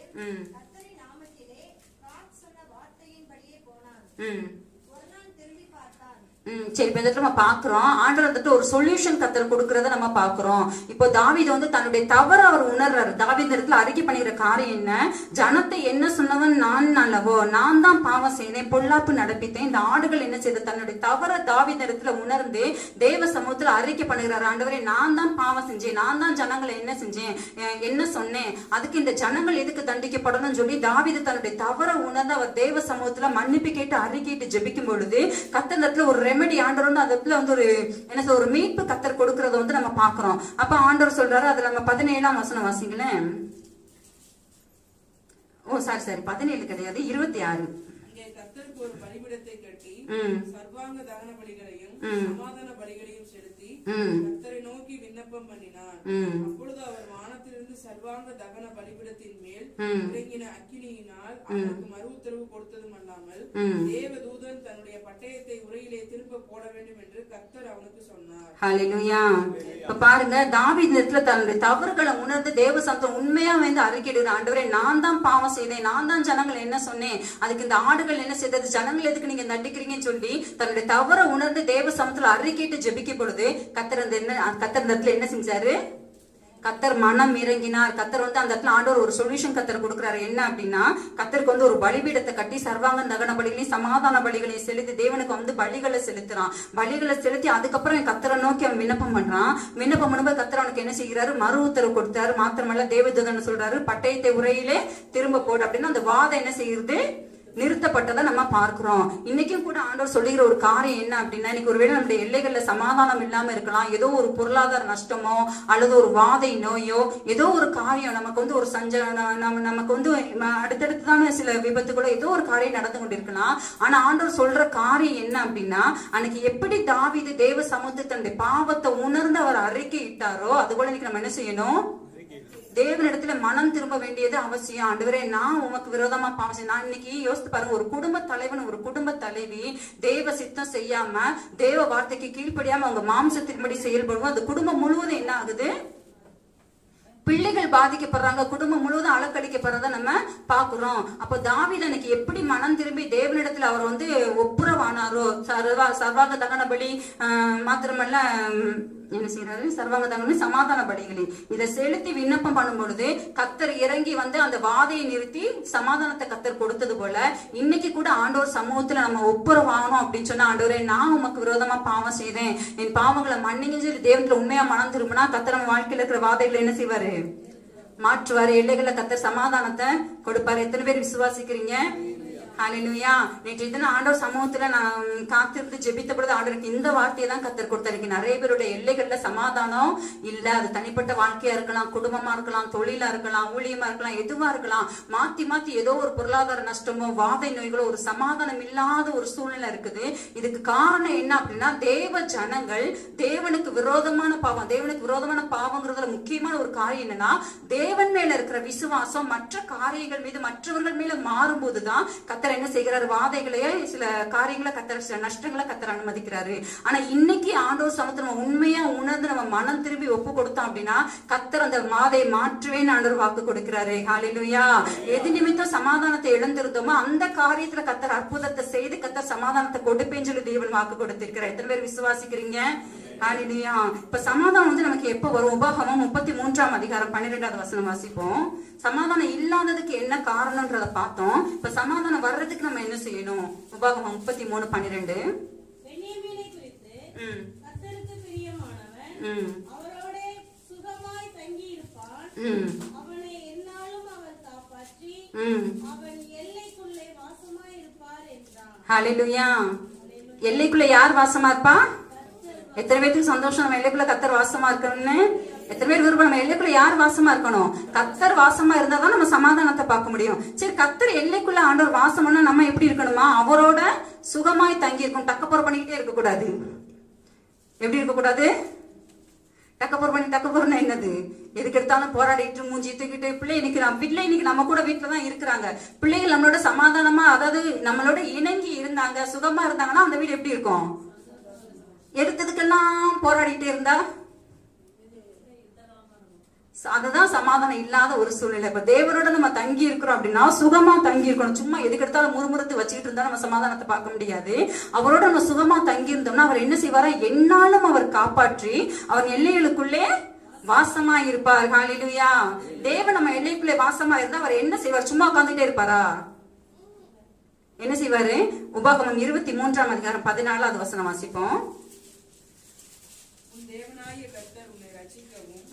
கர்த்தரின் நாமத்திலே காத் சொன்ன வார்த்தையின்படியே போனான். ஒரு நாள் திரும்பி பார்த்தான். சரி, இப்ப இந்த இடத்துல நம்ம பாக்குறோம் ஆண்டவர் வந்துட்டு ஒரு சொல்யூஷன் கர்த்தர் கொடுக்கறத நம்ம பாக்குறோம். இப்போ தாவீது வந்து தன்னுடைய தவற அவர் உணர்றாரு. தாவீது இந்த இடத்துல அறிக்கை பண்ணிக்கிற காரியம் என்ன? ஜனத்தை என்ன சொன்னவன் நான் அல்லவோ? நான் தான் பாவம் செய்தேன், பொல்லாப்பு நடப்பித்தேன். இந்த ஆடுகள் என்ன செய்த? தன்னுடைய தவற தாவீது இடத்துல உணர்ந்து தேவ சமூகத்துல அறிக்கை பண்ணுகிறார். ஆண்டவரே, நான் தான் பாவம் செஞ்சேன், நான் தான் ஜனங்களை என்ன செஞ்சேன், என்ன சொன்னேன், அதுக்கு இந்த ஜனங்கள் எதுக்கு தண்டிக்கப்படணும்னு சொல்லி தாவீது தன்னுடைய தவற உணர்ந்து அவர் தேவ சமூகத்துல மன்னிப்பு கேட்டு அறிக்கையிட்டு ஜெபிக்கும் பொழுது கர்த்தர் இடத்துல ஒரு ரெமெடி ஆண்டவர் வந்து அதுல வந்து ஒரு மீட்பு கர்த்தர் கொடுக்கறத வந்து நம்ம பாக்குறோம். அப்ப ஆண்டவர் சொல்றாரு, அதுல நம்ம 17ஆம் வசனம் வாசிங்களேன். சாரி 17 கிடையாது, 26. இங்கே கர்த்தருக்கு ஒரு பலிபீடத்தை கட்டி சர்வாங்க தகன பலிகளையும் சமாதான பலிகளையும் செலுத்தி கர்த்தரை நோக்கி விண்ணப்பம் பண்ணினார். அப்பொழுது அவர் வானத்திலிருந்து சர்வாங்க தகன பலிபீடத்தின் மேல் இறங்கின அக்கினியினால் அவருக்கு மறு உத்தரவு கொடுத்ததும் அல்லாமல் தேவதூதன் தன்னுடைய பட்டயத்தை உரையிலே திரும்ப போட வேண்டும் என்று கர்த்தர் அவனுக்கு சொன்னார். ஹல்லேலூயா. இப்ப பாருங்க, தாவீது இடத்துல தன்னுடைய தவறுகளை உணர்ந்து தேவ சமூகத்துல உண்மையா வந்து அறிக்கையிடுற. ஆண்டவரே, நான் தான் பாவம் செய்தேன், நான் தான் ஜனங்கள் என்ன சொன்னேன், அதுக்கு இந்த ஆடுகள் என்ன செய்தது, ஜனங்கள் எதுக்கு நீங்க தண்டிக்கிறீங்கன்னு சொல்லி தன்னுடைய தவற உணர்ந்து தேவ சமூகத்துல அறிக்கையிட்டு ஜெபிக்கும் பொழுது கர்த்தர் இந்த இடத்துல என்ன செஞ்சாரு? கர்த்தர் மனம் இறங்கினார். கர்த்தர் வந்து அந்த இடத்துல ஆண்டவர் ஒரு சொல்யூஷன் கர்த்தர் கொடுக்குறாரு. என்ன அப்படின்னா, கர்த்தருக்கு வந்து ஒரு பலிபீடத்தை கட்டி சர்வாங்க தகன பலிகளையும் சமாதான பலிகளையும் செலுத்தி தேவனுக்கு வந்து பலிகளை செலுத்துறான். பலிகளை செலுத்தி அதுக்கப்புறம் கர்த்தரை நோக்கி அவன் விண்ணப்பம் பண்றான். விண்ணப்பம் பண்ணும்போது கர்த்தர் அவனுக்கு என்ன செய்கிறாரு? மறு உத்தரவு கொடுத்தாரு. மாத்திரமல்ல, தேவதூதன் சொல்றாரு, பட்டயத்தை உரையிலே திரும்ப போடு அப்படின்னு அந்த வாதம் என்ன செய்யுது? நிறுத்தப்பட்டதை நம்ம பார்க்கிறோம். இன்னைக்கும் கூட ஆண்டவர் சொல்லுகிற ஒரு காரியம் என்ன அப்படின்னா, இன்னைக்கு ஒருவேளை நம்முடைய எல்லைகள்ல சமாதானம் இல்லாம இருக்கலாம். ஏதோ ஒரு பொருளாதார நஷ்டமோ அல்லது ஒரு வாதை நோயோ ஏதோ ஒரு காரியம் நமக்கு வந்து ஒரு நமக்கு வந்து அடுத்தடுத்துதான சில விபத்துகளோ ஏதோ ஒரு காரியம் நடந்து கொண்டிருக்கலாம். ஆனா ஆண்டவர் சொல்ற காரியம் என்ன அப்படின்னா, அன்னைக்கு எப்படி தாவீது தேவ சமூகத்தை தன்னுடைய பாவத்தை உணர்ந்து அவர் அறிக்கை இட்டாரோ அதுபோல இன்னைக்கு நம்ம என்ன செய்யணும்? தேவனிடத்துல மனம் திரும்ப வேண்டியது அவசியம். ஆண்டவரே, நான் உமக்கு விரோதமா பாவம் செய்ய. நான் இன்னைக்கு யோசித்து பாருங்க, ஒரு குடும்ப தலைவன் ஒரு குடும்ப தலைவி தேவ சித்தம் செய்யாம தேவ வார்த்தைக்கு கீழ்ப்படியாம அவங்க மாம்சத்தின்படி செயல்படுவோம். அந்த குடும்பம் முழுவதும் என்ன ஆகுது? பிள்ளைகள் பாதிக்கப்படுறாங்க, குடும்பம் முழுவதும் அலக்கடிக்கப்படுறத நம்ம பாக்குறோம். அப்போ தாவீது அன்னைக்கு எப்படி மனம் திரும்பி தேவனிடத்துல அவர் வந்து ஒப்புரவானாரோ, சர்வாங்க தகன பலி மாத்திரமல்ல என்ன செய்யறாரு? சர்வாங்க தகன சமாதான பலிகளை இதை செலுத்தி விண்ணப்பம் பண்ணும் பொழுது கர்த்தர் இறங்கி வந்து அந்த வாதையை நிறுத்தி சமாதானத்தை கர்த்தர் கொடுத்தது போல இன்னைக்கு கூட ஆண்டவர் சமூகத்துல நம்ம ஒப்புரவாகணும் அப்படின்னு சொன்னா, ஆண்டவரே, நான் உமக்கு விரோதமா பாவம் செய்தேன், என் பாவங்களை மன்னிங்கன்னு சொல்லி தேவத்துல உண்மையா மனம் திரும்பினா கர்த்தர் நம்ம வாழ்க்கையில இருக்கிற வாதைகளை என்ன செய்வாரு? மாற்றுவாரு. எல்லைகளை கர்த்தர் சமாதானத்தை கொடுப்பாரு. எத்தனை பேர் விசுவாசிக்கிறீங்க? ஹல்லேலூயா. நேற்று தினம் ஆண்டவர் சமூகத்துல நான் காத்திருந்து ஜெபித்த பொழுது ஆண்டவருக்கு இந்த வார்த்தையை தான் கர்த்தர் கொடுத்தாரு. நிறைய பேருடைய எல்லைகள்ல சமாதானம் இல்ல. அது தனிப்பட்ட வாழ்க்கையா இருக்கலாம், குடும்பமா இருக்கலாம், தொழிலா இருக்கலாம், ஊழியமா இருக்கலாம், எதுவா இருக்கலாம். மாத்தி மாத்தி ஏதோ ஒரு பொருளாதார நஷ்டமோ வாதை நோய்களோ ஒரு சமாதானம் இல்லாத ஒரு சூழ்நிலை இருக்குது. இதுக்கு காரணம் என்ன அப்படின்னா, தேவ ஜனங்கள் தேவனுக்கு விரோதமான பாவம். தேவனுக்கு விரோதமான பாவங்கிறதுல முக்கியமான ஒரு காரியம் என்னன்னா, தேவன் மேல இருக்கிற விசுவாசம் மற்ற காரியங்கள் மீது மற்றவர்கள் மேல மாறும்போதுதான் கர்த்தர் என்ன செய்கிறாரு? வாதைகளையே சில காரியங்களை கர்த்தர், சில நஷ்டங்களை கர்த்தர் அனுமதிக்கிறாரு. ஆனா இன்னைக்கு ஆண்டவர் சமூகத்துல நம்ம உண்மையா உணர்ந்து நம்ம மனம் திரும்பி ஒப்பு கொடுத்தோம் அப்படின்னா கர்த்தர் அந்த வாதையை மாற்றுவேன்னு ஆண்டவர் வாக்கு கொடுக்கிறாரு. ஹல்லேலூயா. எது நிமித்தம் சமாதானத்தை இழந்திருந்தோமோ அந்த காரியத்துல கர்த்தர் அற்புதத்தை செய்து கர்த்தர் சமாதானத்தை கொடுப்பேன்னு சொல்லி தேவன் வாக்கு கொடுத்திருக்கிறார். எத்தனை பேர் விசுவாசிக்கிறீங்க? ஹல்லேலூயா. இப்ப சமாதானம் வந்து நமக்கு எப்ப வரும்? உபாகமம் 33ஆம் அதிகாரம் 12வது வசனம் வாசிப்போம். சமாதானம் இல்லாததுக்கு என்ன காரணம்ன்றத பார்த்தோம். இப்ப சமாதானம் வர்றதுக்கு நம்ம என்ன செய்யணும்? உபாகமம் 33:12. கர்த்தருக்கு பிரியமானவன் அவரோடே சுகமாய் தங்கி இருப்பான். அவனை எந்நாளும் அவர் காப்பாற்றி அவன் எல்லைக்குள்ளே வாசமாய் இருப்பார் என்றான். ஹல்லேலூயா. எல்லைக்குள்ள யார் வாசமா இருப்பா? எத்தனை பேருக்கு சந்தோஷம் நம்ம எல்லைக்குள்ள கர்த்தர் வாசமா இருக்கணும்னு? எத்தனை பேர் விருப்பம்? நம்ம எல்லைக்குள்ள யார் வாசமா இருக்கணும்? கர்த்தர் வாசமா இருந்தாதான் நம்ம சமாதானத்தை பார்க்க முடியும். சரி, கர்த்தர் எல்லைக்குள்ள ஆண்டவர் வாசம்னா நம்ம எப்படி இருக்கணுமா? அவரோட சுகமாய் தங்கி இருக்கும். டக்கப்போர் பண்ணிக்கிட்டே இருக்க கூடாது. எப்படி இருக்க கூடாது? டக்கப்போர்னு என்னது? எதுக்கு எடுத்தாலும் போராடிட்டு மூஞ்சி தூக்கிட்டு பிள்ளை இன்னைக்கு நம்ம கூட வீட்டுலதான் இருக்கிறாங்க. பிள்ளைகள் நம்மளோட சமாதானமா, அதாவது நம்மளோட இணங்கி இருந்தாங்க, சுகமா இருந்தாங்கன்னா அந்த வீடு எப்படி இருக்கும்? எடுத்ததுக்கெல்லாம் போராடிட்டே இருந்தா அதுதான் சமாதானம் இல்லாத ஒரு சூழ்நிலை. இப்ப தேவரோட நம்ம தங்கி இருக்கிறோம் அப்படின்னா சுகமா தங்கி இருக்கணும். சும்மா எதுக்கு எடுத்தாலும் முறுமுறுத்து வச்சுக்கிட்டு இருந்தா நம்ம சமாதானத்தை பார்க்க முடியாது. அவரோட நம்ம சுகமா தங்கி இருந்தோம்னா அவர் என்ன செய்வாரா? என்னாலும் அவர் காப்பாற்றி அவர் எல்லைகளுக்குள்ளே வாசமா இருப்பார். ஹல்லேலூயா. தேவன் நம்ம எல்லைக்குள்ளே வாசமா இருந்தா அவர் என்ன செய்வார்? சும்மா உட்கார்ந்துட்டே இருப்பாரா? என்ன செய்வாரு? உபாகமம் 23ஆம் அதிகாரம் 14வது வசனம் வாசிப்போம். உன் தேவனாகிய கர்த்தர் உன்னை ரட்சிக்கவும்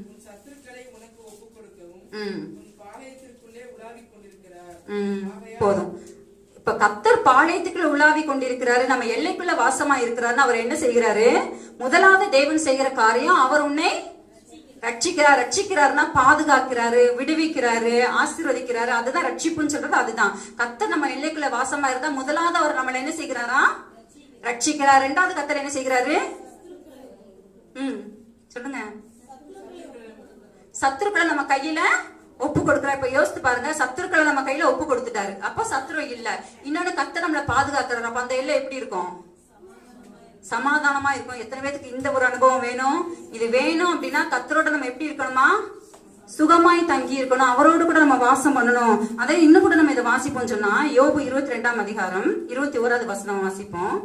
உன் சத்துருக்களை உனக்கு ஒப்புக் கொடுக்கவும் உன் பாளையத்திற்குள்ளே உலாவிக் கொண்டிருக்கிறார். போதும். இப்ப கர்த்தர் பாளையத்துக்குள்ள உலாவி கொண்டிருக்கிறாரு, நம்ம எல்லைக்குள்ள வாசமா இருக்கிறாருன்னு அவர் என்ன செய்கிறாரு? முதலாவது தேவன் செய்கிற காரியம், அவர் உன்னை ரட்சிக்கிறாருன்னா பாதுகாக்கிறாரு, விடுவிக்கிறாரு, ஆசீர்வதிக்கிறாரு. அதுதான் ரட்சிப்புன்னு சொல்றது. அதுதான் கர்த்தர் நம்ம எல்லைக்குள்ள வாசமா இருந்தா முதலாவது அவர் நம்மள என்ன செய்கிறாரா? ரட்சிக்கிறார். ரெண்டாவது கர்த்தர் என்ன செய்கிறாரு? சொல்லுங்க. சத்துருக்களை நம்ம கையில ஒப்பு கொடுக்கிறார். இப்ப யோசித்து பாருங்க, சத்துருக்களை நம்ம கையில ஒப்பு கொடுத்துட்டாரு. அப்ப சத்துரு இல்ல. இன்னொன்னு கர்த்தர் நம்மள பாதுகாக்கிறார். அப்ப அந்த எல்லை எப்படி இருக்கும்? சமாதானமா இருக்கும். எத்தனை பேருக்கு இந்த ஒரு அனுபவம் வேணும்? இது வேணும் அப்படின்னா கர்த்தரோட நம்ம எப்படி இருக்கணுமா? சுகமாய் தங்கி இருக்கணும். அவரோடு கூட நம்ம வாசம் பண்ணணும். அதே இன்னும் கூட நம்ம இதை வாசிப்போம் சொன்னா யோபு 22ஆம் அதிகாரம் 21வது வசனம் வாசிப்போம்.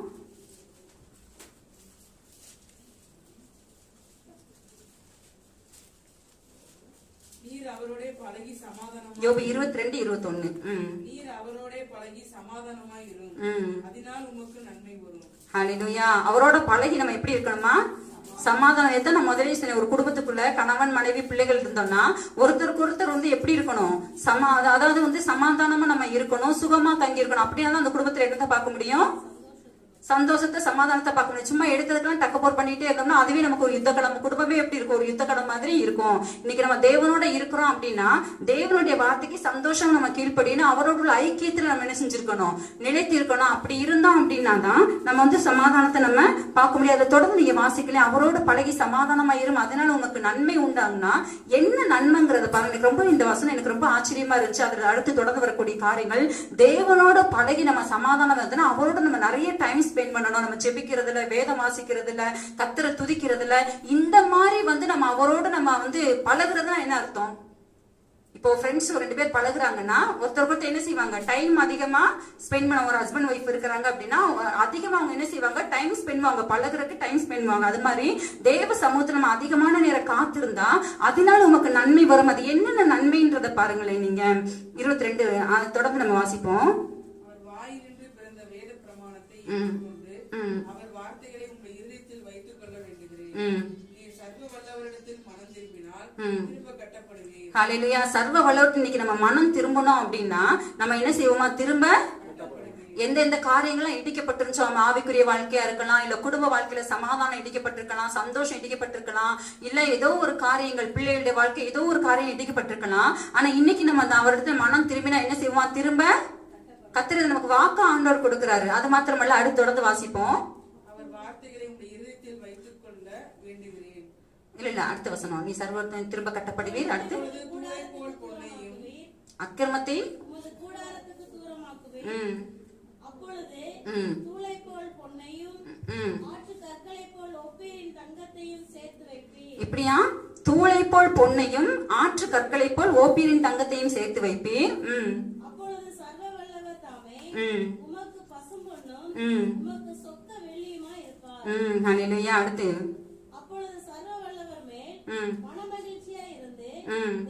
யோபு 22:21. நீர் அவரோடே பழகி சமாதானமாய் இரும், அதனால் உமக்கு நன்மை வரும். ஹல்லேலூயா. அவரோட பழகி நம்ம எப்படி இருக்கணுமா? சமாதானம். எத்தனை நான் முதலே சொன்னேன், ஒரு குடும்பத்துக்குள்ள கணவன் மனைவி பிள்ளைகள் இருந்தோம்னா ஒருத்தருக்கு ஒருத்தர் எப்படி இருக்கணும்? அதாவது சமாதானமா நம்ம இருக்கணும், சுகமா தங்கி இருக்கணும். அப்படின்னா அந்த குடும்பத்துல என்னத்தை பார்க்க முடியும்? சந்தோஷத்தை, சமாதானத்தை பார்க்கணும். சும்மா எடுத்ததுக்கெல்லாம் டக்கப்போர் பண்ணிட்டே இருந்தோம்னா அதுவே நமக்கு ஒரு யுத்தக்கடம். குடும்பமே எப்படி இருக்கும்? ஒரு யுத்தக்கடம் மாதிரி இருக்கும். இன்னைக்கு நம்ம தேவனோட இருக்கிறோம் அப்படின்னா தேவனுடைய வார்த்தைக்கு சந்தோஷம் நம்ம கீழ்ப்படின்னு அவரோட ஐக்கியத்துல நம்ம என்ன செஞ்சிருக்கணும்? நிலைத்து இருக்கணும். அப்படி இருந்தோம் அப்படின்னா தான் நம்ம சமாதானத்தை நம்ம பார்க்க முடியாது. தொடர்ந்து நீங்க வாசிக்கல, அவரோட பழகி சமாதானமா இரும், அதனால உனக்கு நன்மை உண்டாங்கன்னா என்ன நன்மைங்கிறத பாருங்க. எனக்கு ரொம்ப இந்த வசனம் எனக்கு ரொம்ப ஆச்சரியமா இருந்துச்சு. அதுல அடுத்து தொடர்ந்து வரக்கூடிய காரியங்கள், தேவனோட பழகி நம்ம சமாதானம் வந்து அவரோட நம்ம நிறைய டைம் ஸ்பெண்ட் பண்ணணும். நம்ம ஜெபிக்கிறதுல, வேதம் வாசிக்கிறதுல, கர்த்தரை துதிக்கிறதுல, இந்த மாதிரி நம்ம அவரோட நம்ம பழகுறதுனா என்ன அர்த்தம்? இப்போ ஃப்ரெண்ட்ஸ் ரெண்டு பேர் பழகுறாங்கன்னா ஒருத்தருக்கு என்ன செய்வாங்க? டைம் அதிகமா ஸ்பெண்ட் பண்ண. ஒரு ஹஸ்பண்ட் ஒய்ஃப் இருக்கிறாங்க அப்படின்னா அதிகமா அவங்க என்ன செய்வாங்க? டைம் ஸ்பெண்ட் பண்ணுவாங்க, பழகுறதுக்கு டைம் ஸ்பெண்ட் பண்ணுவாங்க. அது மாதிரி தேவ சமூகத்துல நம்ம அதிகமான நேரம் காத்திருந்தா அதனால உமக்கு நன்மை வரும். அது என்னென்ன நன்மைன்றத பாருங்களேன். நீங்க 22 தொடர்ந்து நம்ம வாசிப்போம். அவர் வார்த்தைகளை உங்கள் இதயத்தில் வைத்துக் கொள்ள வேண்டுகிறேன். நீர் சர்வ வல்லவரிடத்தில் மனம் திரும்பினால் திரும்ப கட்டப்படுவீர். ஹல்லேலூயா. சர்வ வல்லவரிடத்தில் இன்னைக்கு நம்ம மனம் திரும்பணும் அப்படின்னா நம்ம என்ன செய்வோமா? திரும்ப எந்தெந்த காரியங்கள்லாம் இடிக்கப்பட்டிருந்துச்சோ, நம்ம ஆவிக்குரிய வாழ்க்கையா இருக்கலாம், இல்ல குடும்ப வாழ்க்கையில சமாதானம் இடிக்கப்பட்டிருக்கலாம், சந்தோஷம் இடிக்கப்பட்டிருக்கலாம், இல்ல ஏதோ ஒரு காரியங்கள் பிள்ளைகளுடைய வாழ்க்கை ஏதோ ஒரு காரியம் இடிக்கப்பட்டிருக்கலாம். ஆனா இன்னைக்கு நம்ம அவரிடத்துல மனம் திரும்பினா என்ன செய்வோம்? திரும்ப கர்த்தர் நமக்கு வாக்கு ஆண்டவர் கொடுக்கிறாரு. அது மாத்திரமல்ல, அடுத்து தொடர்ந்து வாசிப்போம். அவர் வார்த்தைகளை உங்கள் இதயத்தில் வைத்துக் கொள்ள வேண்டுகிறேன். இல்ல அடுத்த வசனம், நீ சர்வத்தை திரும்ப கட்டப்படுவீர். அடுத்து அக்கிரமத்தை கூடாரத்துக்கு தூரமாக்குவேன். அப்பொழுது தூளை போல் பொன்னையும் ஆற்று கற்களை போல் ஒப்பீரின் தங்கத்தையும் சேர்த்து வைப்பீர். இப்படியா? தூளை போல் பொன்னையும் ஆற்று கற்களை போல் ஓப்பீரின் தங்கத்தையும் சேர்த்து வைப்பீர். உமக்கு பசும் பொன்னும் உமக்கு சொக்க வெள்ளியுமா இருப்பார். ஹல்லேலூயா. அடுத்து அப்பொழுது சர்வ வல்லவர் மேல் மனமகிழ்ச்சியா இருந்து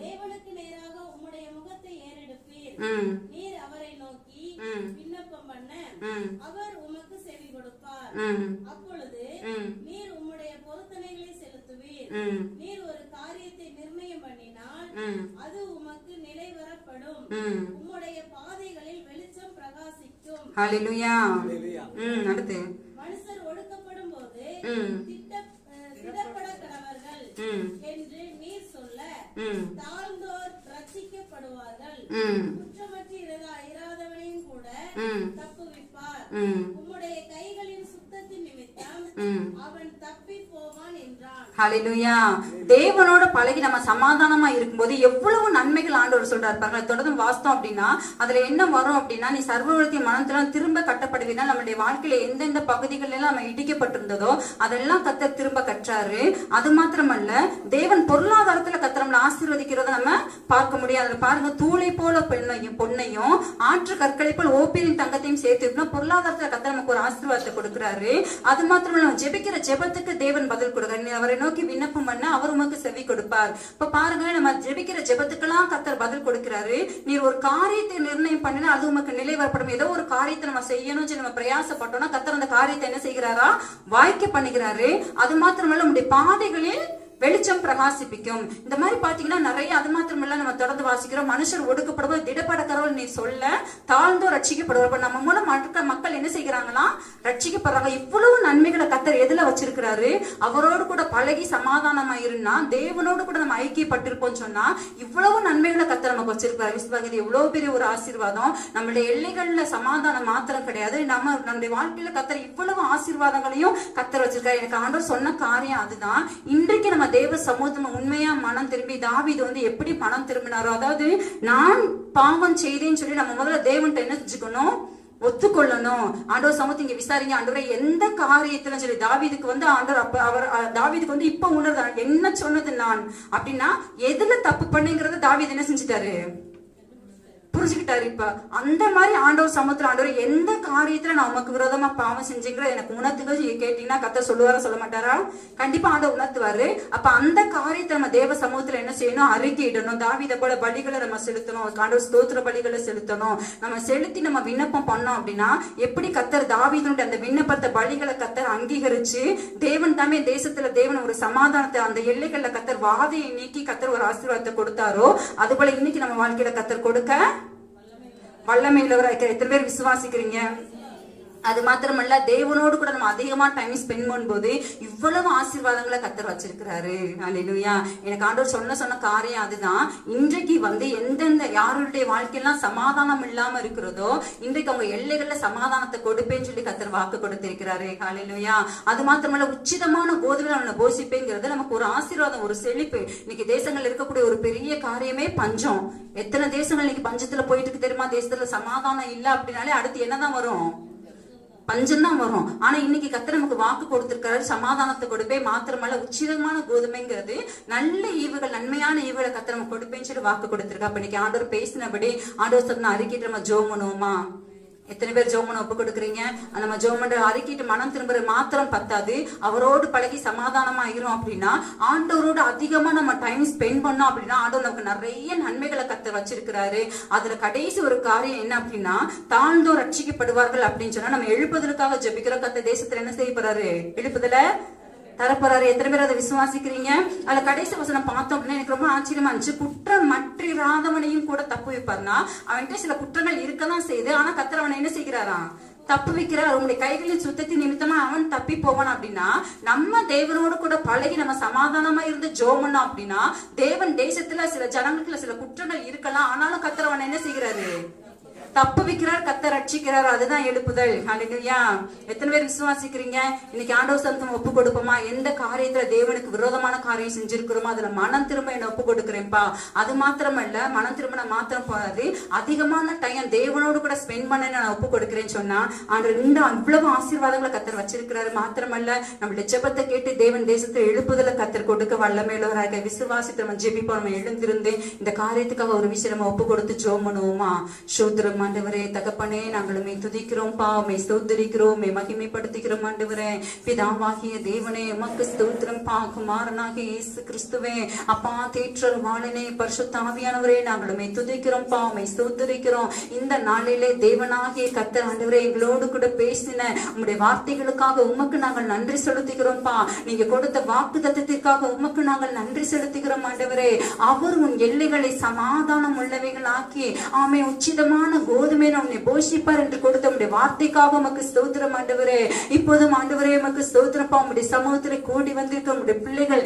தேவனுக்கு நேராக உம்முடைய முகத்தை ஏறெடுப்பீர். நீர் அவரை நோக்கி விண்ணப்பம் பண்ண அவர் உமக்கு செவி கொடுப்பார். அப்பொழுது நீர் ஒரு காரியத்தை நிர்ணயம் பண்ணினால் அது உமக்கு நிலைவரப்படும். உம்முடைய பாதைகளில் வெளிச்சம் பிரகாசிக்கும். ஹalleluya. அடுத்து மனுஷர் ஒடுக்கப்படும் போது திடப்பட கடவர்கள் என்று நீர் சொல்ல தாழ்ந்தோர் ரட்சிக்கப்படுவார்கள். குற்றமற்ற இராதவனையும் கூட தப்புவிப்பார். உம்முடைய கைகளின் சுத்தத்தின் நிமித்தம் அவன் தப்பி போவான் என்றான். ஹalleluya. தேவனோட பழகி நம்ம சமாதானமா இருக்கும்போது எவ்வளவு நன்மைகள் ஆண்டவர் சொல்றாரு பாருங்க. தொடர்ந்து வாஸ்தவம் அப்படின்னா அதுல என்ன வரும் அப்படின்னா, நீ சர்வவல்லத்திய மனத்துல திரும்ப கட்டப்படுவீங்கன்னா நம்மளுடைய வாழ்க்கையில எந்தெந்த பகுதிகள் எல்லாம் நம்ம இடிக்கப்பட்டிருந்ததோ அதெல்லாம் கத்தர் திரும்ப கற்றாரு. அது மாத்திரமல்ல, தேவன் பொருளாதாரத்துல கத்தர் நம்மளை ஆசீர்வதிக்கிறத நம்ம பார்க்க முடியாது. அதுல பாருங்க, தூளை போல பொன்னையும் ஆற்று கற்களை போல் ஓப்பீரின் தங்கத்தையும் சேர்த்து பொருளாதாரத்துல கத்தர் நமக்கு ஒரு ஆசீர்வாதத்தை கொடுக்கிறாரு. அது மாத்திரமல்ல, ஜெபிக்கிற ஜெபத்துக்கு தேவன் பதில் கொடுக்கிறார். அவரை நோக்கி விண்ணப்பம் பண்ண அவர் உமக்கு செவி கொடுப்பார். இப்ப பாருங்க, நம்ம ஜெபிக்கிற ஜெபத்துக்கெல்லாம் கத்தர் பதில் கொடுக்கிறாரு. நீர் ஒரு காரியத்தை நிர்ணயம் பண்ணினா அது உமக்கு நிலை வரப்படும். ஏதோ ஒரு காரியத்தை நம்ம செய்யணும் சொல்லி நம்ம பிரயாசப்பட்டோம்னா கத்தர் அந்த காரியத்தை என்ன செய்கிறாரா, வாய்க்க பண்ணுகிறாரு. அது மாத்திரமல்ல, உங்களுடைய பாதைகளில் வெளிச்சம் பிரகாசிப்பிக்கும். இந்த மாதிரி பாத்தீங்கன்னா நிறைய. அது மாத்திரமல்ல, நம்ம தொடர்ந்து வாசிக்கிறோம், மனுஷர் ஒடுக்கப்படுவது திடப்படக்கிறவள் நீ சொல்ல தாழ்ந்தோ ரட்சிக்கப்படுவார். நம்ம மூலம் மக்கள் என்ன செய்கிறாங்கன்னா ரட்சிக்கப்படுறாங்க. இவ்வளவு நன்மைகளை கத்தர் எதுல வச்சிருக்கிறாரு, அவரோடு கூட பழகி சமாதானமா இருந்தா தேவனோடு கூட நம்ம ஐக்கியப்பட்டிருப்போம் சொன்னா இவ்வளவு நன்மைகளை கத்தர் நமக்கு வச்சிருக்கிறாரு. விசுவாசி எவ்வளவு பெரிய ஒரு ஆசீர்வாதம். நம்மளுடைய எல்லைகள்ல சமாதானம் மாத்திரம் கிடையாது, நம்முடைய வாழ்க்கையில கத்தர் இவ்வளவு ஆசீர்வாதங்களையும் கத்தர் வச்சிருக்காரு. எனக்கு ஆண்டவர் சொன்ன காரியம் அதுதான். இன்றைக்கு நம்ம தேவ சமூகத்துல உண்மையா மனம் திரும்பி தாவீது எப்படி மனம் திரும்பினாரோ, அதாவது நான் பாவம் செய்தேன்னு சொல்லி நம்ம முதல்ல தேவன்கிட்ட என்ன செஞ்சுக்கணும், ஒத்துக்கொள்ளணும். ஆண்டவர் சமூகத்தை இங்க விசாரிங்க, ஆண்டவரை எந்த காரியத்துல சொல்லி தாவீதுக்கு ஆண்டவர் அவர் தாவீதுக்கு இப்ப உணர்தான் என்ன சொன்னது நான் அப்படின்னா எதுல தப்பு பண்ணுங்கிறத தாவீது என்ன செஞ்சுட்டாரு, புரிஞ்சுக்கிட்டாரு. இப்ப அந்த மாதிரி ஆண்டவர் சமூகத்துல ஆண்டவர் எந்த காரியத்துல நான் உமக்கு விரோதமா பாவம் செஞ்சீங்கிற எனக்கு உணர்த்துக்கு கேட்டீங்கன்னா கத்த சொல்லுவாரா சொல்ல மாட்டாரா? கண்டிப்பா ஆண்டவர் உணர்த்துவாரு. அப்ப அந்த காரியத்தை நம்ம தேவ சமூகத்துல என்ன செய்யணும், அறிக்கையிடணும். தாவீதை போல பலிகளை நம்ம செலுத்தணும், ஆண்டவர் ஸ்தோத்திர பலிகளை செலுத்தணும். நம்ம செலுத்தி நம்ம விண்ணப்பம் பண்ணோம் அப்படின்னா எப்படி கத்தர் தாவீதுடைய அந்த விண்ணப்பத்தை பலிகளை கத்தர் அங்கீகரிச்சு தேவன் தாமே தேசத்துல தேவன் ஒரு சமாதானத்தை அந்த எல்லைகள்ல கத்தர் வாதையை நீக்கி கத்தர் ஒரு ஆசீர்வாதத்தை கொடுத்தாரோ, அது போல இன்னைக்கு நம்ம வாழ்க்கையில கத்தர் கொடுக்க வல்லமை உள்ளவராக இருக்கிற எத்தனை பேர் விசுவாசிக்கிறீங்க? அது மாத்திரமல்ல, தேவனோடு கூட நம்ம அதிகமா டைம் ஸ்பெண்ட் பண்ணும்போது இவ்வளவு ஆசீர்வாதங்களை கத்தர் வச்சிருக்கிறாரு. அல்லேலூயா. எனக்கு ஆண்டவர் சொன்ன காரியம் அதுதான். இன்றைக்கு எந்தெந்த யாருடைய வாழ்க்கையெல்லாம் சமாதானம் இல்லாம இருக்கிறதோ இன்றைக்கு அவங்க எல்லைகள்ல சமாதானத்தை கொடுப்பேன்னு சொல்லி கத்தர் வாக்கு கொடுத்திருக்கிறாரு. அல்லேலூயா. அது மாத்திரமல்ல, உச்சிதமான கோதுமை அவனை போஷிப்பேங்கிறது நமக்கு ஒரு ஆசீர்வாதம், ஒரு செழிப்பு. இன்னைக்கு தேசங்கள் இருக்கக்கூடிய ஒரு பெரிய காரியமே பஞ்சம். எத்தனை தேசங்கள் இன்னைக்கு பஞ்சத்துல போயிட்டு இருக்கு தெரியுமா? தேசத்துல சமாதானம் இல்ல அப்படின்னாலே அடுத்து என்னதான் வரும், பஞ்சம் தான் வரும். ஆனா இன்னைக்கு கத்தர் நமக்கு வாக்கு கொடுத்திருக்காரு, சமாதானத்தை கொடுப்பே. மாத்திரமல்ல, உச்சிதமான கோதுமைங்கிறது நல்ல ஈவுகள், நன்மையான ஈவுகளை கத்தர் நமக்கு கொடுப்பேன்னு சொல்லி வாக்கு கொடுத்திருக்கா. அப்ப இன்னைக்கு ஆண்டவர் பேசினபடி ஆண்டவர் சொன்ன அறிக்கைட்டு நம்ம ஜெபம் பண்ணுவோமா? எத்தனை பேர் ஜெபம் ஒப்பு கொடுக்குறீங்க? நம்ம ஜெபம் அறிக்கைட்டு மனம் திரும்புற மாத்திரம் பத்தாது, அவரோடு பழகி சமாதானமா ஆயிரும் அப்படின்னா ஆண்டவரோடு அதிகமா நம்ம டைம் ஸ்பெண்ட் பண்ணோம் அப்படின்னா ஆண்டவர் நமக்கு நிறைய நன்மைகளை கத்தர் வச்சிருக்கிறாரு. அதுல கடைசி ஒரு காரியம் என்ன அப்படின்னா, தாழ்ந்தோர் ரட்சிக்கப்படுவார்கள் அப்படின்னு சொன்னா நம்ம எழுப்புதலுக்காக ஜெபிக்கிற கத்த தேசத்துல என்ன செய்ய போறாரு, எழுப்புதல தரப்போறாரு. எத்தனை பேர் அதை விசுவாசிக்கிறீங்க? அதுல கடைசி வசனம் பார்த்தோம் அப்படின்னா எனக்கு ரொம்ப ஆச்சரியமா இருந்துச்சு. குற்றம் மற்றாதவனையும் கூட தப்பு வைப்பார்னா அவன்கிட்ட சில குற்றங்கள் இருக்கதான் செய்யுது, ஆனா கத்தர் அவனை என்ன செய்கிறாராம், தப்பு வைக்கிறார். அவனுடைய கைகளின் சுத்தத்தின் நிமித்தமா அவன் தப்பி போவான். அப்படின்னா நம்ம தேவனோடு கூட பழகி நம்ம சமாதானமா இருந்து ஜெபம் அப்படின்னா தேவன் தேசத்துல சில ஜனங்களுக்கு சில குற்றங்கள் இருக்கலாம், ஆனாலும் கத்தர் அவனை என்ன செய்கிறாரு, தப்பு வைக்கிறார், கத்தர் ரட்சிக்கிறார். அதுதான் எழுப்புதல். ஹல்லேலூயா. எத்தனை பேர் விசுவாசிக்கிறீங்க? இன்னைக்கு ஆண்டவர் சமூகத்துல ஒப்பு கொடுப்போமா? எந்த காரியத்துல தேவனுக்கு விரோதமான காரியம் செஞ்சிருக்கிறோமோ அதுல மனம் திரும்ப என்ன ஒப்பு கொடுக்கிறேன்ப்பா. அது மாத்திரமல்ல, மனம் திரும்ப மாத்திரம் போகாது, அதிகமான டைம் தேவனோடு கூட ஸ்பெண்ட் பண்ண நான் ஒப்பு கொடுக்கிறேன்னு சொன்னா ஆண்டவர் இவ்வளவு ஆசீர்வாதங்களை கத்தர் வச்சிருக்கிறாரு. மாத்திரமல்ல, நம்மளுடைய ஜெபத்தை கேட்டு தேவன் தேசத்தை எழுப்புதல கத்தர் கொடுக்க வல்லமையுள்ளவராக விசுவாசித்து நம்ம ஜெபிப்போம். நம்ம எழுந்திருந்து இந்த காரியத்துக்காக ஒரு விஷயம் நம்ம ஒப்பு கொடுத்து ஜெபம் பண்ணுவோமா? சோத்திரம் ஸ்தோத்திரம் ஆண்டவரே. தகப்பனே, நாங்கள் உம்மை துதிக்கிறோம் பா, உம்மை ஸ்தோத்திரிக்கிறோம், உம்மை மகிமைப்படுத்துகிறோம் ஆண்டவரே. பிதாவாகிய தேவனே உமக்கு ஸ்தோத்திரம் பா. குமாரனாகிய இயேசு கிறிஸ்துவே அப்பா, தேற்றர் வாழனே, பரிசுத்த ஆவியானவரே, நாங்கள் உம்மை துதிக்கிறோம் பா, உம்மை ஸ்தோத்திரிக்கிறோம். இந்த நாளிலே தேவனாகிய கர்த்தர் ஆண்டவரே எங்களோடு கூட பேசின உம்முடைய வார்த்தைகளுக்காக உமக்கு நாங்கள் நன்றி செலுத்துகிறோம் பா. நீங்க கொடுத்த வாக்கு தத்தத்திற்காக உமக்கு நாங்கள் நன்றி செலுத்துகிறோம் ஆண்டவரே. அவர் உன் எல்லைகளை சமாதானம் உள்ளவைகள் ஆக்கி ஆமே உச்சிதமான கோதுமை உன்னை போஷிப்பார் என்று கொடுத்த உம்முடைய வார்த்தைக்காக உமக்கு ஸ்தோத்திரம் ஆண்டவரே. இப்போதும் ஆண்டவரே உமக்கு ஸ்தோத்திரப்பா. உம்முடைய சமூகத்திலே கூடி வந்திருக்க உம்முடைய பிள்ளைகள்